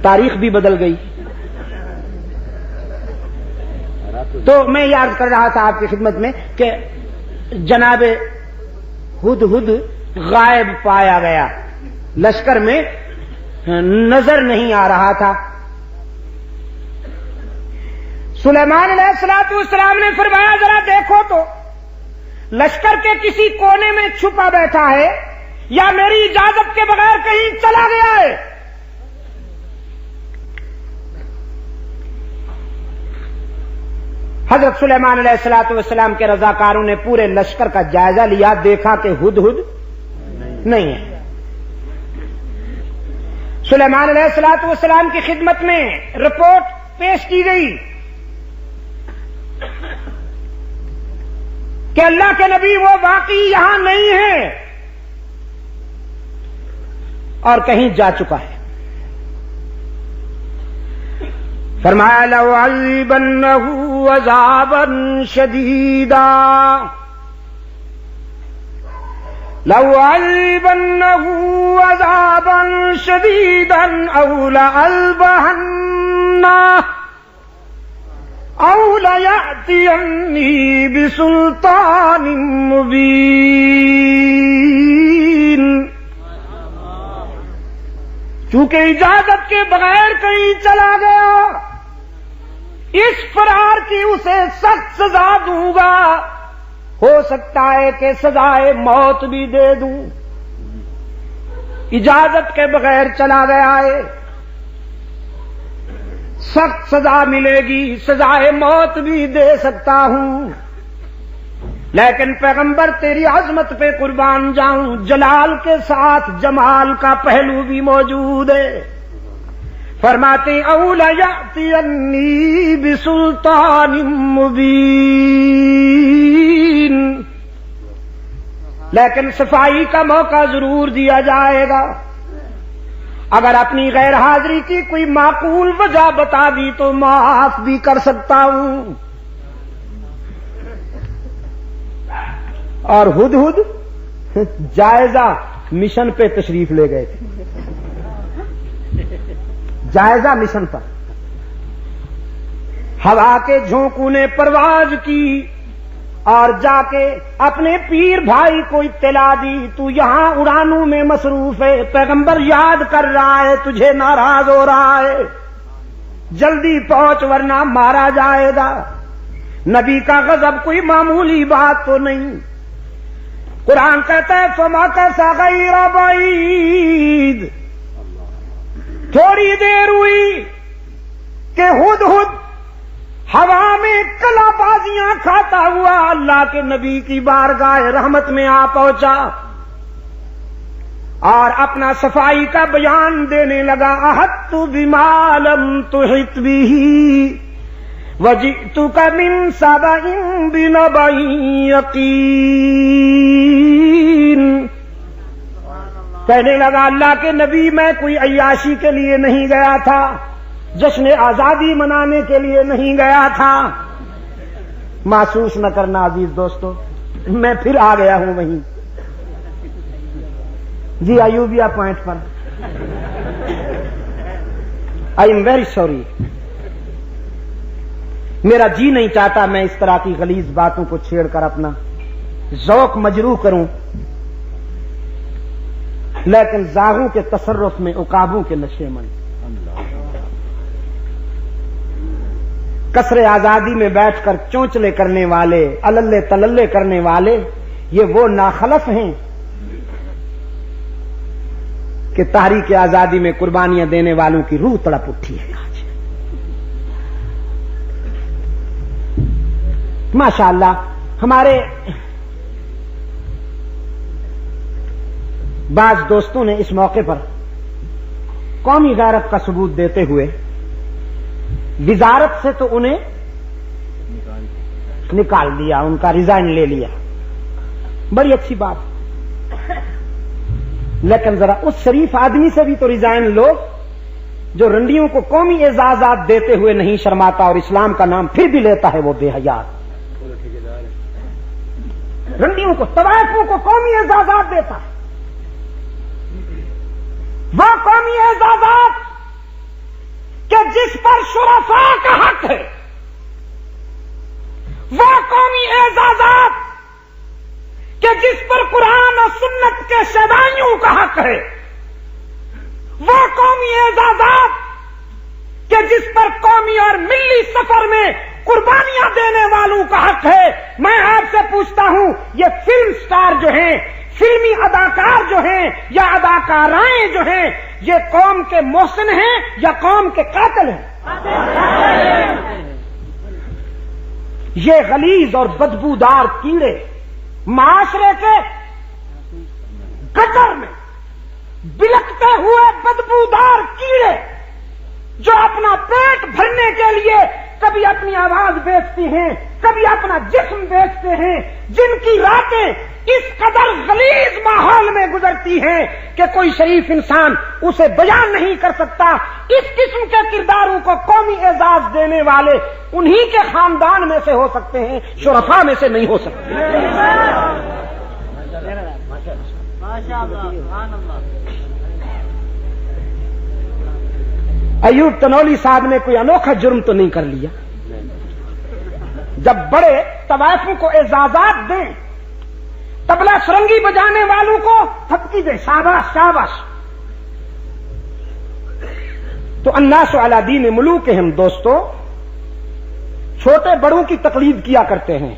تاریخ بھی بدل گئی. تو میں یاد کر رہا تھا آپ کی خدمت میں کہ جناب ہدہد غائب پایا گیا، لشکر میں نظر نہیں آ رہا تھا. سلیمان علیہ السلام نے فرمایا ذرا دیکھو تو لشکر کے کسی کونے میں چھپا بیٹھا ہے یا میری اجازت کے بغیر کہیں چلا گیا ہے. حضرت سلیمان علیہ السلام کے رضاکاروں نے پورے لشکر کا جائزہ لیا، دیکھا کہ ہدہد نہیں ہے. سلیمان علیہ السلام کی خدمت میں رپورٹ پیش کی گئی کہ اللہ کے نبی وہ واقعی یہاں نہیں ہے اور کہیں جا چکا ہے. فرمایا لَأُعَذِّبَنَّهُ عذابا شديدا لأعذبنه عذابا شديدا أو لأذبحنه أو ليأتيني بسلطان مبين. چونکہ اجازت کے بغیر کہیں چلا گیا، اس فرار کی اسے سخت سزا دوں گا، ہو سکتا ہے کہ سزائے موت بھی دے دوں. اجازت کے بغیر چلا گیا ہے، سخت سزا ملے گی، سزائے موت بھی دے سکتا ہوں. لیکن پیغمبر تیری عظمت پہ قربان جاؤں، جلال کے ساتھ جمال کا پہلو بھی موجود ہے. فرماتے اولا یأتینی بسلطان مبین، لیکن صفائی کا موقع ضرور دیا جائے گا. اگر اپنی غیر حاضری کی کوئی معقول وجہ بتا دی تو معاف بھی کر سکتا ہوں. اور ہدہد جائزہ مشن پہ تشریف لے گئے تھے، جائزہ مشن پر. ہوا کے جھونکوں نے پرواز کی اور جا کے اپنے پیر بھائی کو اطلاع دی، تو یہاں اڑانوں میں مصروف ہے، پیغمبر یاد کر رہا ہے، تجھے ناراض ہو رہا ہے، جلدی پہنچ ورنہ مارا جائے گا. نبی کا غضب کوئی معمولی بات تو نہیں. قرآن کہتا ہے فَمَكَثَ غَيْرَ بَعِيدٍ، تھوڑی دیر ہوئی کہ ہدہد ہوا میں کلا بازیاں کھاتا ہوا اللہ کے نبی کی بارگاہ رحمت میں آ پہنچا اور اپنا صفائی کا بیان دینے لگا. احطت بما لم تحط به وجئتک من سبأ بنبأ یقین. کہنے لگا اللہ کے نبی میں کوئی عیاشی کے لیے نہیں گیا تھا، جشن آزادی منانے کے لیے نہیں گیا تھا. محسوس نہ کرنا عزیز دوستو، میں پھر آ گیا ہوں وہیں. جی ایوبیا پوائنٹ پر. آئی ایم ویری سوری، میرا جی نہیں چاہتا میں اس طرح کی غلیظ باتوں کو چھیڑ کر اپنا ذوق مجروح کروں، لیکن زاغوں کے تصرف میں عقابوں کے نشے من. قصر آزادی میں بیٹھ کر چونچلے کرنے والے، اللے تللے کرنے والے، یہ وہ ناخلف ہیں کہ تحریک آزادی میں قربانیاں دینے والوں کی روح تڑپ اٹھی ہے آج. ماشاءاللہ ہمارے بعض دوستوں نے اس موقع پر قومی غیرت کا ثبوت دیتے ہوئے وزارت سے تو انہیں نکال دیا، ان کا ریزائن لے لیا، بڑی اچھی بات. لیکن ذرا اس شریف آدمی سے بھی تو ریزائن لو جو رنڈیوں کو قومی اعزازات دیتے ہوئے نہیں شرماتا اور اسلام کا نام پھر بھی لیتا ہے وہ بے حیا. رنڈیوں کو، طوائفوں کو قومی اعزازات دیتا ہے، وہ قومی اعزازات کہ جس پر شرفاء کا حق ہے، وہ قومی اعزازات کہ جس پر قرآن اور سنت کے شہدائیوں کا حق ہے، وہ قومی اعزازات کہ جس پر قومی اور ملی سفر میں قربانیاں دینے والوں کا حق ہے. میں آپ سے پوچھتا ہوں، یہ فلم سٹار جو ہیں، فلمی اداکار جو ہیں یا اداکارائیں جو ہیں، یہ قوم کے محسن ہیں یا قوم کے قاتل ہیں؟ یہ غلیظ اور بدبودار کیڑے معاشرے کے گٹر میں بلکتے ہوئے بدبودار کیڑے جو اپنا پیٹ بھرنے کے لیے کبھی اپنی آواز بیچتی ہیں، کبھی اپنا جسم بیچتے ہیں، جن کی راتیں اس قدر غلیظ ماحول میں گزرتی ہیں کہ کوئی شریف انسان اسے بیان نہیں کر سکتا. اس قسم کے کرداروں کو قومی اعزاز دینے والے انہی کے خاندان میں سے ہو سکتے ہیں، شرفاء میں سے نہیں ہو سکتے. ایوب تنولی صاحب نے کوئی انوکھا جرم تو نہیں کر لیا. جب بڑے طوائفوں کو اعزازات دیں، تبلا سرنگی بجانے والوں کو تھپکی دے، شاباش شاباش، تو الناس علی دین ملوکہم. دوستو، چھوٹے بڑوں کی تقلید کیا کرتے ہیں.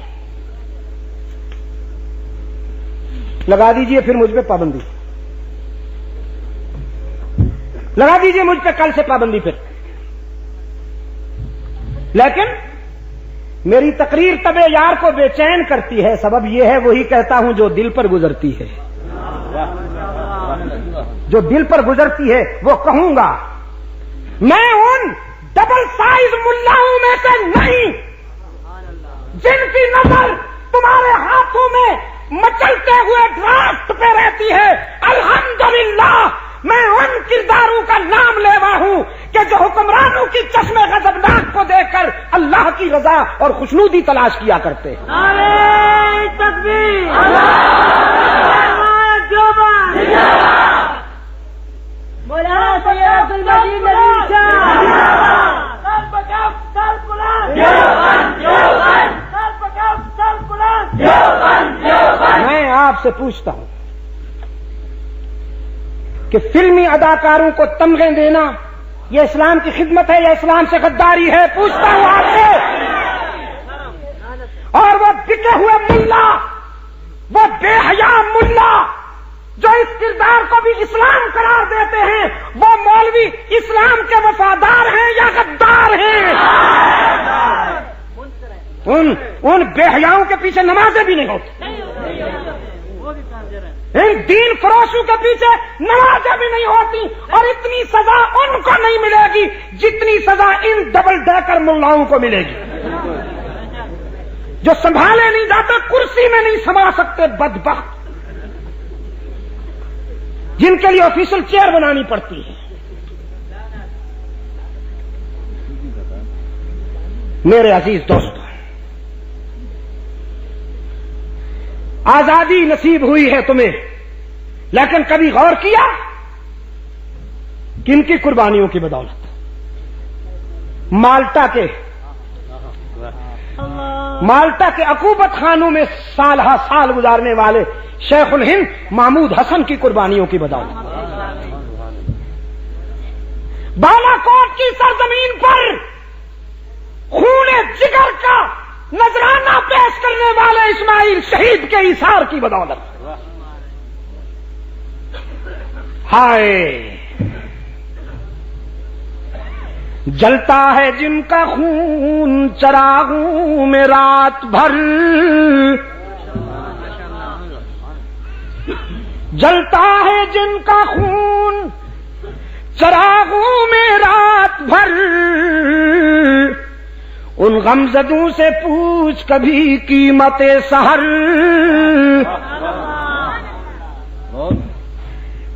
لگا دیجئے پھر مجھ پہ پابندی، لگا دیجئے مجھ پہ کل سے پابندی پھر. لیکن میری تقریر طبع یار کو بے چین کرتی ہے. سبب یہ ہے وہی کہتا ہوں جو دل پر گزرتی ہے، جو دل پر گزرتی ہے وہ کہوں گا. میں ان ڈبل سائز ملاؤں میں سے نہیں جن کی نظر تمہارے ہاتھوں میں مچلتے ہوئے ڈرافٹ پہ رہتی ہے. الحمدللہ میں ان کرداروں کا نام لیوا ہوں کہ جو حکمرانوں کی چشم غضبناک کو دیکھ کر اللہ کی رضا اور خوشنودی تلاش کیا کرتے ہیں. نعرہ تکبیر، بولا سید المجید نبی شاہ. میں آپ سے پوچھتا ہوں کہ فلمی اداکاروں کو تمغے دینا یہ اسلام کی خدمت ہے یا اسلام سے غداری ہے؟ پوچھتا ہوں آپ سے. اور وہ بکے ہوئے ملا، وہ بے حیا ملا جو اس کردار کو بھی اسلام قرار دیتے ہیں، وہ مولوی اسلام کے وفادار ہیں یا غدار ہیں؟ ان بے حیاؤں کے پیچھے نمازیں بھی نہیں ہوتی، ان دین فروشوں کے پیچھے نمازیں بھی نہیں ہوتی، اور اتنی سزا ان کو نہیں ملے گی جتنی سزا ان ڈبل ڈیکر ملاؤں کو ملے گی جو سنبھالے نہیں جاتے، کرسی میں نہیں سنبھال سکتے، بدبخت، جن کے لیے آفیشل چیئر بنانی پڑتی ہے. میرے عزیز دوستو، آزادی نصیب ہوئی ہے تمہیں، لیکن کبھی غور کیا کن کی قربانیوں کی بدولت؟ مالٹا کے عقوبت خانوں میں سال ہا سال گزارنے والے شیخ الہند محمود حسن کی قربانیوں کی بدولت، بالا کوٹ کی سرزمین پر خون جگر کا نذرانہ پیش کرنے والے اسماعیل شہید کے ایثار کی بدولت. ہائے، جلتا ہے جن کا خون چراغوں میں رات بھر، جلتا ہے جن کا خون چراغوں میں رات بھر، ان غمزدوں سے پوچھ کبھی قیمت سحر.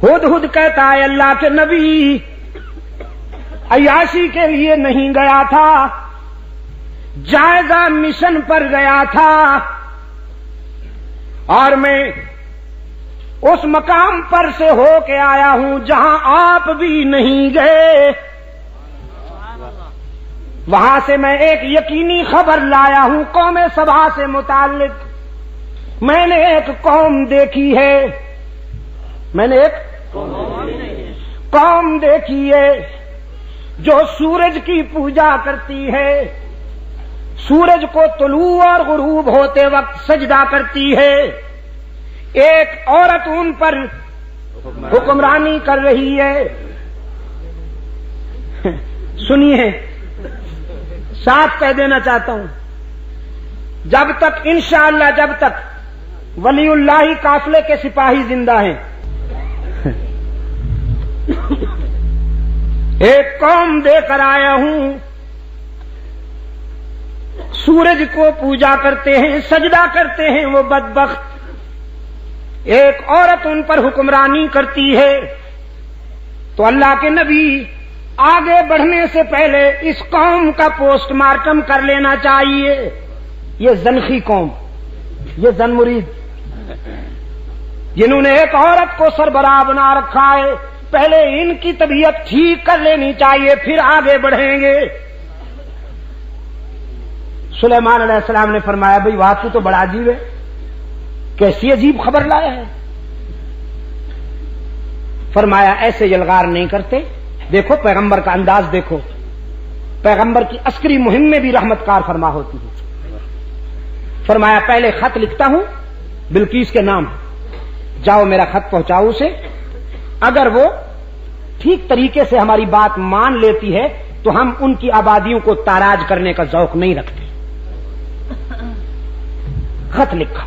ہد کہتا ہے اللہ کے نبی عیاشی کے لیے نہیں گیا تھا، جائزہ مشن پر گیا تھا، اور میں اس مقام پر سے ہو کے آیا ہوں جہاں آپ بھی نہیں گئے. وہاں سے میں ایک یقینی خبر لایا ہوں قوم سبا سے متعلق. میں نے ایک قوم دیکھی ہے، میں نے ایک قوم دیکھی ہے جو سورج کی پوجا کرتی ہے، سورج کو طلوع اور غروب ہوتے وقت سجدہ کرتی ہے. ایک عورت ان پر حکمرانی کر رہی ہے. سنیے، ساتھ کہہ دینا چاہتا ہوں، جب تک انشاءاللہ جب تک ولی اللہ قافلے کے سپاہی زندہ ہیں، ایک قوم دے کر آیا ہوں سورج کو پوجا کرتے ہیں، سجدہ کرتے ہیں، وہ بدبخت۔ ایک عورت ان پر حکمرانی کرتی ہے تو اللہ کے نبی آگے بڑھنے سے پہلے اس قوم کا پوسٹ مارٹم کر لینا چاہیے۔ یہ زنخی قوم، یہ زن مرید، جنہوں نے ایک عورت کو سربراہ بنا رکھا ہے، پہلے ان کی طبیعت ٹھیک کر لینی چاہیے، پھر آگے بڑھیں گے۔ سلیمان علیہ السلام نے فرمایا بھئی واقعی تو بڑا عجیب ہے، کیسی عجیب خبر لایا ہے؟ فرمایا ایسے یلغار نہیں کرتے، دیکھو پیغمبر کا انداز دیکھو، پیغمبر کی عسکری مہم میں بھی رحمت کار فرما ہوتی ہے۔ فرمایا پہلے خط لکھتا ہوں بلقیس کے نام، جاؤ میرا خط پہنچاؤ اسے، اگر وہ ٹھیک طریقے سے ہماری بات مان لیتی ہے تو ہم ان کی آبادیوں کو تاراج کرنے کا ذوق نہیں رکھتے۔ خط لکھا،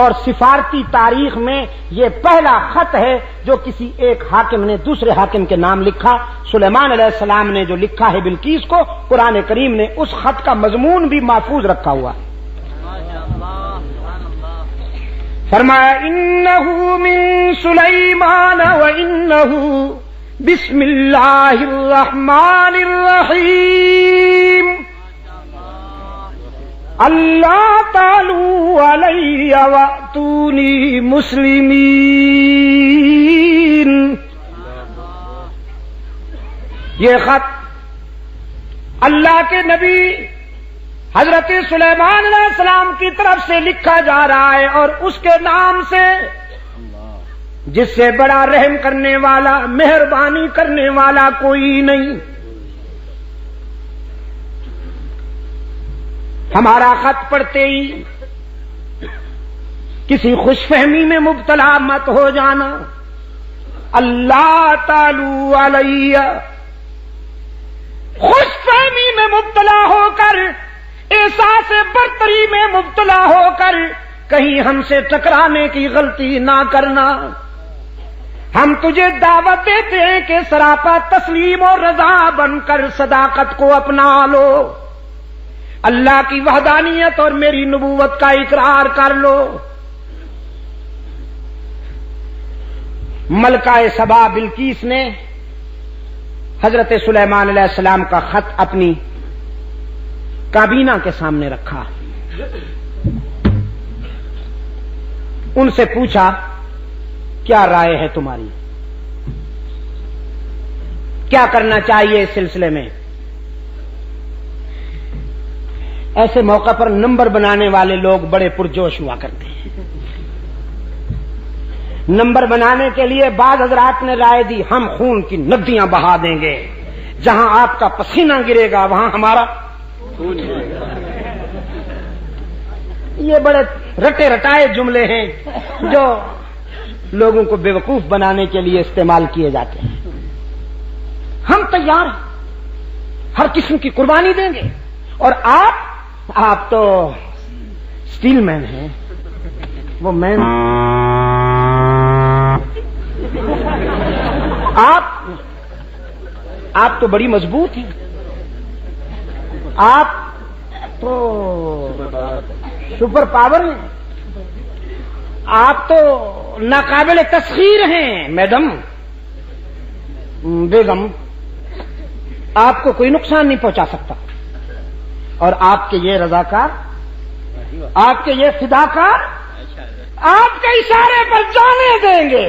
اور سفارتی تاریخ میں یہ پہلا خط ہے جو کسی ایک حاکم نے دوسرے حاکم کے نام لکھا۔ سلیمان علیہ السلام نے جو لکھا ہے بلقیس کو، قرآن کریم نے اس خط کا مضمون بھی محفوظ رکھا ہوا ہے۔ فرمایا انہ من سلیمان وانہ بسم اللہ الرحمن الرحیم اللہ تعالی علی واتونی مسلمین۔ یہ خط اللہ کے نبی حضرت سلیمان علیہ السلام کی طرف سے لکھا جا رہا ہے، اور اس کے نام سے جس سے بڑا رحم کرنے والا، مہربانی کرنے والا کوئی نہیں۔ ہمارا خط پڑھتے ہی کسی خوش فہمی میں مبتلا مت ہو جانا۔ اللہ تعالی علیہ، خوش فہمی میں مبتلا ہو کر، احساس برتری میں مبتلا ہو کر کہیں ہم سے ٹکرانے کی غلطی نہ کرنا۔ ہم تجھے دعوت دیتے ہیں کہ سراپا تسلیم اور رضا بن کر صداقت کو اپنا لو، اللہ کی وحدانیت اور میری نبوت کا اقرار کر لو۔ ملکہ سبا بلقیس نے حضرت سلیمان علیہ السلام کا خط اپنی کابینہ کے سامنے رکھا، ان سے پوچھا کیا رائے ہے تمہاری، کیا کرنا چاہیے اس سلسلے میں؟ ایسے موقع پر نمبر بنانے والے لوگ بڑے پرجوش ہوا کرتے ہیں۔ نمبر بنانے کے لیے بعض حضرات نے رائے دی ہم خون کی ندیاں بہا دیں گے، جہاں آپ کا پسینہ گرے گا وہاں ہمارا۔ یہ بڑے رٹے رٹائے جملے ہیں جو لوگوں کو بیوقوف بنانے کے لیے استعمال کیے جاتے ہیں۔ ہم تیار ہیں، ہر قسم کی قربانی دیں گے، اور آپ تو اسٹیل مین ہیں، وہ مین آپ تو بڑی مضبوط ہیں، آپ تو سپر پاور ہیں، آپ تو ناقابل تسخیر ہیں میڈم، بیگم، آپ کو کوئی نقصان نہیں پہنچا سکتا، اور آپ کے یہ رضاکار، آپ کے یہ فداکار آپ کے اشارے پر جانے دیں گے،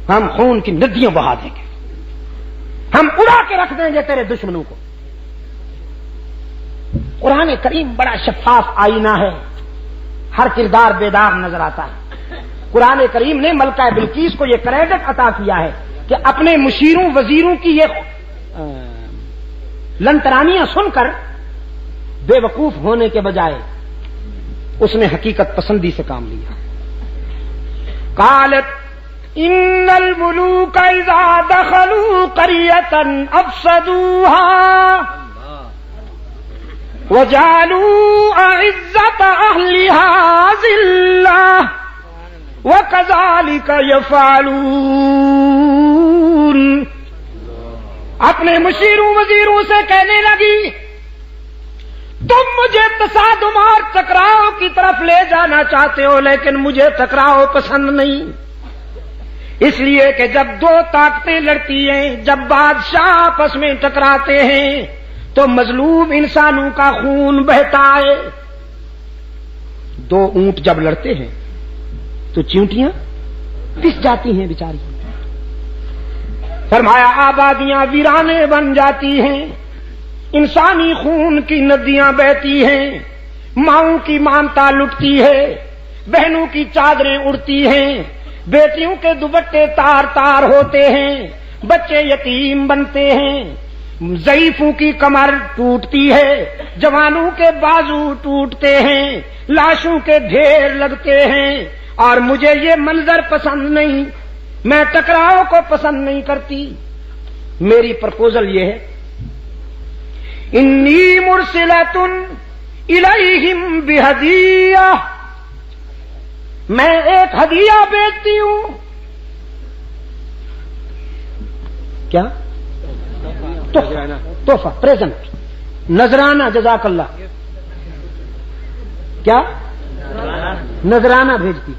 ہم خون کی ندیاں بہا دیں گے، ہم اڑا کے رکھ دیں گے تیرے دشمنوں کو۔ قرآن کریم بڑا شفاف آئینہ ہے، ہر کردار بیدار نظر آتا ہے۔ قرآن کریم نے ملکہ بلقیس کو یہ کریڈٹ عطا کیا ہے کہ اپنے مشیروں وزیروں کی یہ لنترانیاں سن کر بے وقوف ہونے کے بجائے اس نے حقیقت پسندی سے کام لیا۔ قالت ان الملوک اذا دخلوا قریۃ افسدوها وجعلوا اعزۃ اہلها ذلۃ وکذالک یفعلون۔ اپنے مشیروں وزیروں سے کہنے لگی تم مجھے تصادم اور ٹکراؤ کی طرف لے جانا چاہتے ہو، لیکن مجھے ٹکراؤ پسند نہیں، اس لیے کہ جب دو طاقتیں لڑتی ہیں، جب بادشاہ آپس میں ٹکراتے ہیں تو مظلوم انسانوں کا خون بہتا ہے۔ دو اونٹ جب لڑتے ہیں تو چیونٹیاں پس جاتی ہیں بیچاری، فرمایا آبادیاں ویرانے بن جاتی ہیں، انسانی خون کی ندیاں بہتی ہیں، ماؤں کی مامتا لٹتی ہے، بہنوں کی چادریں اڑتی ہیں، بیٹیوں کے دوپٹے تار تار ہوتے ہیں، بچے یتیم بنتے ہیں، ضعیفوں کی کمر ٹوٹتی ہے، جوانوں کے بازو ٹوٹتے ہیں، لاشوں کے ڈھیر لگتے ہیں، اور مجھے یہ منظر پسند نہیں، میں ٹکراؤ کو پسند نہیں کرتی۔ میری پرپوزل یہ ہے، انی مرسلۃ الیہم بہدیہ، میں ایک ہدیہ بیچتی ہوں۔ کیا؟ تحفہ، پریزنٹ، نذرانہ، جزاک اللہ، کیا؟ نذرانہ بھیجتی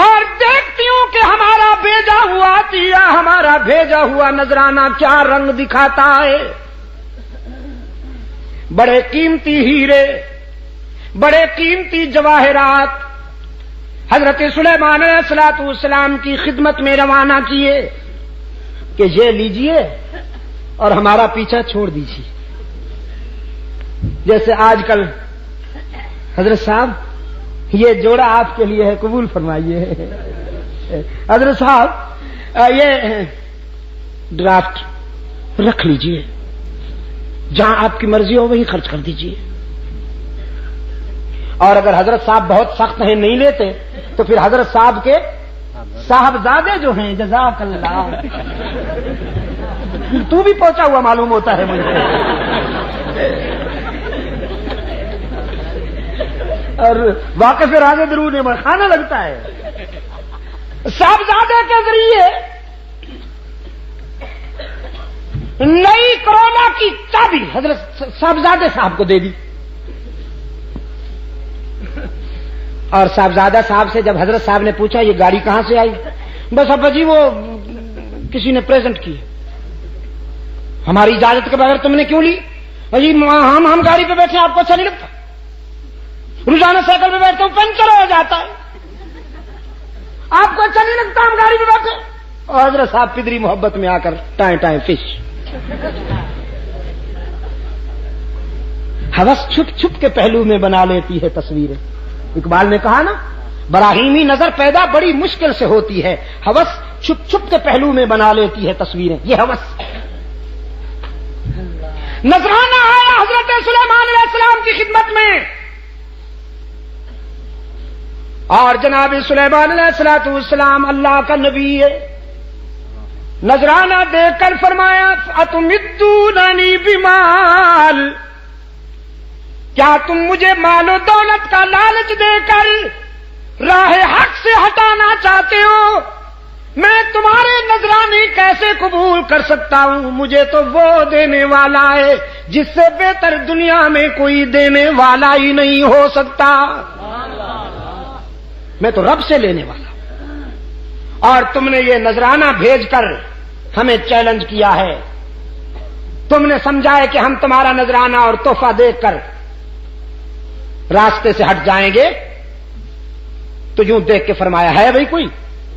اور دیکھتی ہوں کہ ہمارا بھیجا ہوا عطیہ، ہمارا بھیجا ہوا نذرانہ کیا رنگ دکھاتا ہے۔ بڑے قیمتی ہیرے، بڑے قیمتی جواہرات حضرت سلیمان علیہ السلام کی خدمت میں روانہ کیے کہ یہ لیجئے اور ہمارا پیچھا چھوڑ دیجیے۔ جیسے آج کل حضرت صاحب یہ جوڑا آپ کے لیے ہے، قبول فرمائیے۔ حضرت صاحب یہ ڈرافٹ رکھ لیجئے، جہاں آپ کی مرضی ہو وہی خرچ کر دیجئے، اور اگر حضرت صاحب بہت سخت ہیں نہیں لیتے تو پھر حضرت صاحب کے صاحبزادے جو ہیں، جزاک اللہ، تو بھی پہنچا ہوا معلوم ہوتا ہے مجھے، اور واقف راز درود میں خانہ لگتا ہے۔ صاحبزادے کے ذریعے نئی کرونا کی چابی حضرت صاحبزادے صاحب کو دے دی، اور صاحبزادہ صاحب سے جب حضرت صاحب نے پوچھا یہ گاڑی کہاں سے آئی، بس ابا جی وہ کسی نے پریزنٹ کی، ہماری اجازت کے بغیر تم نے کیوں لی؟ جی ہم گاڑی پہ بیٹھے آپ کو اچھا نہیں لگتا، روزانہ سائیکل پہ بیٹھتا ہوں پنچر ہو جاتا ہے، آپ کو اچھا نہیں لگتا ہم گاڑی پہ بیٹھے؟ اور حضرت صاحب پدری محبت میں آ کر ٹائیں ٹائیں فش۔ ہوس چھپ چھپ کے پہلو میں بنا لیتی ہے تصویریں۔ اقبال نے کہا نا، براہیمی نظر پیدا بڑی مشکل سے ہوتی ہے، ہوس چھپ چھپ کے پہلو میں بنا لیتی ہے تصویریں، یہ ہوس۔ نذرانہ آیا حضرت سلیمان علیہ السلام کی خدمت میں، اور جناب سلیمان علیہ السلام اللہ کا نبی ہے، نذرانہ دے کر فرمایا اتمدوننی بمال، کیا تم مجھے مال و دولت کا لالچ دے کر راہ حق سے ہٹانا چاہتے ہو؟ میں تمہارے نذرانے کیسے قبول کر سکتا ہوں؟ مجھے تو وہ دینے والا ہے جس سے بہتر دنیا میں کوئی دینے والا ہی نہیں ہو سکتا، میں تو رب سے لینے والا ہوں، اور تم نے یہ نذرانہ بھیج کر ہمیں چیلنج کیا ہے، تم نے سمجھا ہے کہ ہم تمہارا نذرانہ اور تحفہ دیکھ کر راستے سے ہٹ جائیں گے، تو یوں دیکھ کے فرمایا ہے بھائی کوئی،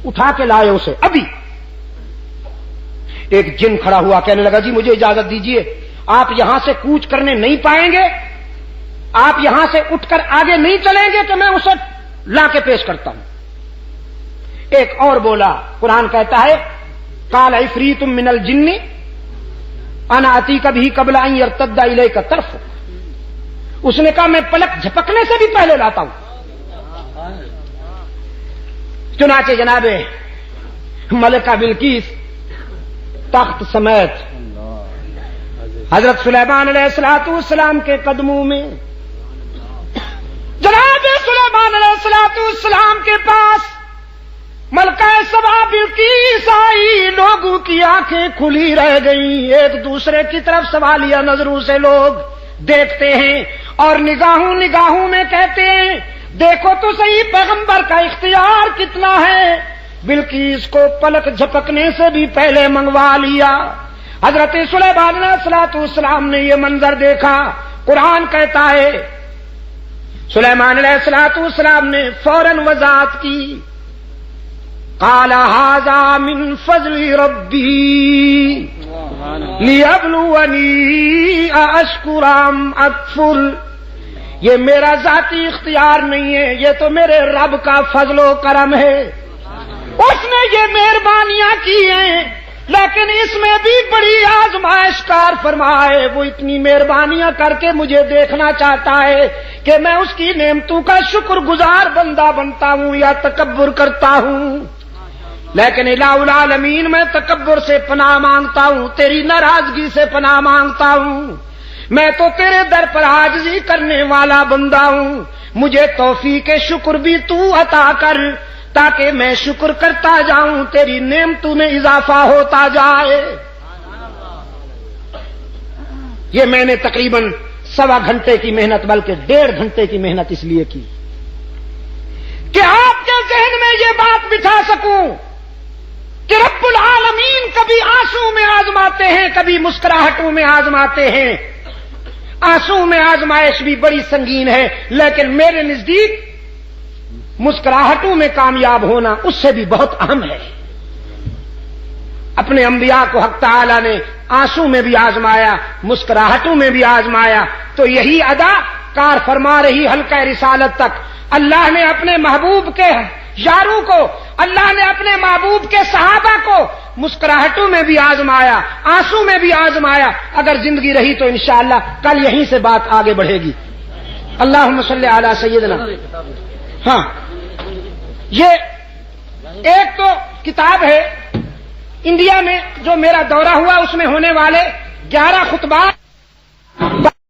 اٹھا کے لائے اسے ابھی۔ ایک جن کھڑا ہوا کہنے لگا جی مجھے اجازت دیجئے، آپ یہاں سے کوچ کرنے نہیں پائیں گے، آپ یہاں سے اٹھ کر آگے نہیں چلیں گے تو میں اسے لا کے پیش کرتا ہوں۔ ایک اور بولا، قرآن کہتا ہے قال عفریت من الجن انا اتیک بہ قبل ان یرتد الیک طرفک، اس نے کہا میں پلک جھپکنے سے بھی پہلے لاتا ہوں۔ چنانچہ جناب ملکہ بلقیس تخت سمیت حضرت سلیمان علیہ السلام کے قدموں میں، جناب سلیمان علیہ السلام کے پاس ملکہ سبا بلقیس آئی، لوگوں کی آنکھیں کھلی رہ گئیں، ایک دوسرے کی طرف سوالیہ نظروں سے لوگ دیکھتے ہیں اور نگاہوں نگاہوں میں کہتے ہیں دیکھو تو صحیح پیغمبر کا اختیار کتنا ہے، بلقیس کو پلک جھپکنے سے بھی پہلے منگوا لیا۔ حضرت سلیمان علیہ السلام نے یہ منظر دیکھا، قرآن کہتا ہے سلیمان علیہ السلام نے فوراً وضاحت کی، قال ھذا من فضل ربی لیبلونی اشکر ام اکفر، یہ میرا ذاتی اختیار نہیں ہے، یہ تو میرے رب کا فضل و کرم ہے، اس نے یہ مہربانیاں کی ہیں، لیکن اس میں بھی بڑی آزمائش کار فرمائے، وہ اتنی مہربانیاں کر کے مجھے دیکھنا چاہتا ہے کہ میں اس کی نعمتوں کا شکر گزار بندہ بنتا ہوں یا تکبر کرتا ہوں، لیکن الہ العالمین میں تکبر سے پناہ مانگتا ہوں، تیری ناراضگی سے پناہ مانگتا ہوں، میں تو تیرے در پر عاجزی کرنے والا بندہ ہوں، مجھے توفیق شکر بھی تو عطا کر تاکہ میں شکر کرتا جاؤں، تیری نعمتوں میں اضافہ ہوتا جائے۔ یہ میں نے تقریباً 1.25 گھنٹے کی محنت بلکہ 1.5 گھنٹے کی محنت اس لیے کی کہ آپ کے ذہن میں یہ بات بٹھا سکوں کہ رب العالمین کبھی آنسو میں آزماتے ہیں، کبھی مسکراہٹوں میں آزماتے ہیں۔ آنسو میں آزمائش بھی بڑی سنگین ہے، لیکن میرے نزدیک مسکراہٹوں میں کامیاب ہونا اس سے بھی بہت اہم ہے۔ اپنے انبیاء کو حق تعالی نے آنسو میں بھی آزمایا، مسکراہٹوں میں بھی آزمایا، تو یہی ادا کار فرما رہی حلقہ رسالت تک۔ اللہ نے اپنے محبوب کے یاروں کو، اللہ نے اپنے محبوب کے صحابہ کو مسکراہٹوں میں بھی آزمایا، آنسو میں بھی آزمایا۔ اگر زندگی رہی تو انشاءاللہ کل یہیں سے بات آگے بڑھے گی۔ اللہم صلی علی سیدنا۔ ہاں، یہ ایک تو کتاب ہے انڈیا میں جو میرا دورہ ہوا، اس میں ہونے والے 11 خطبات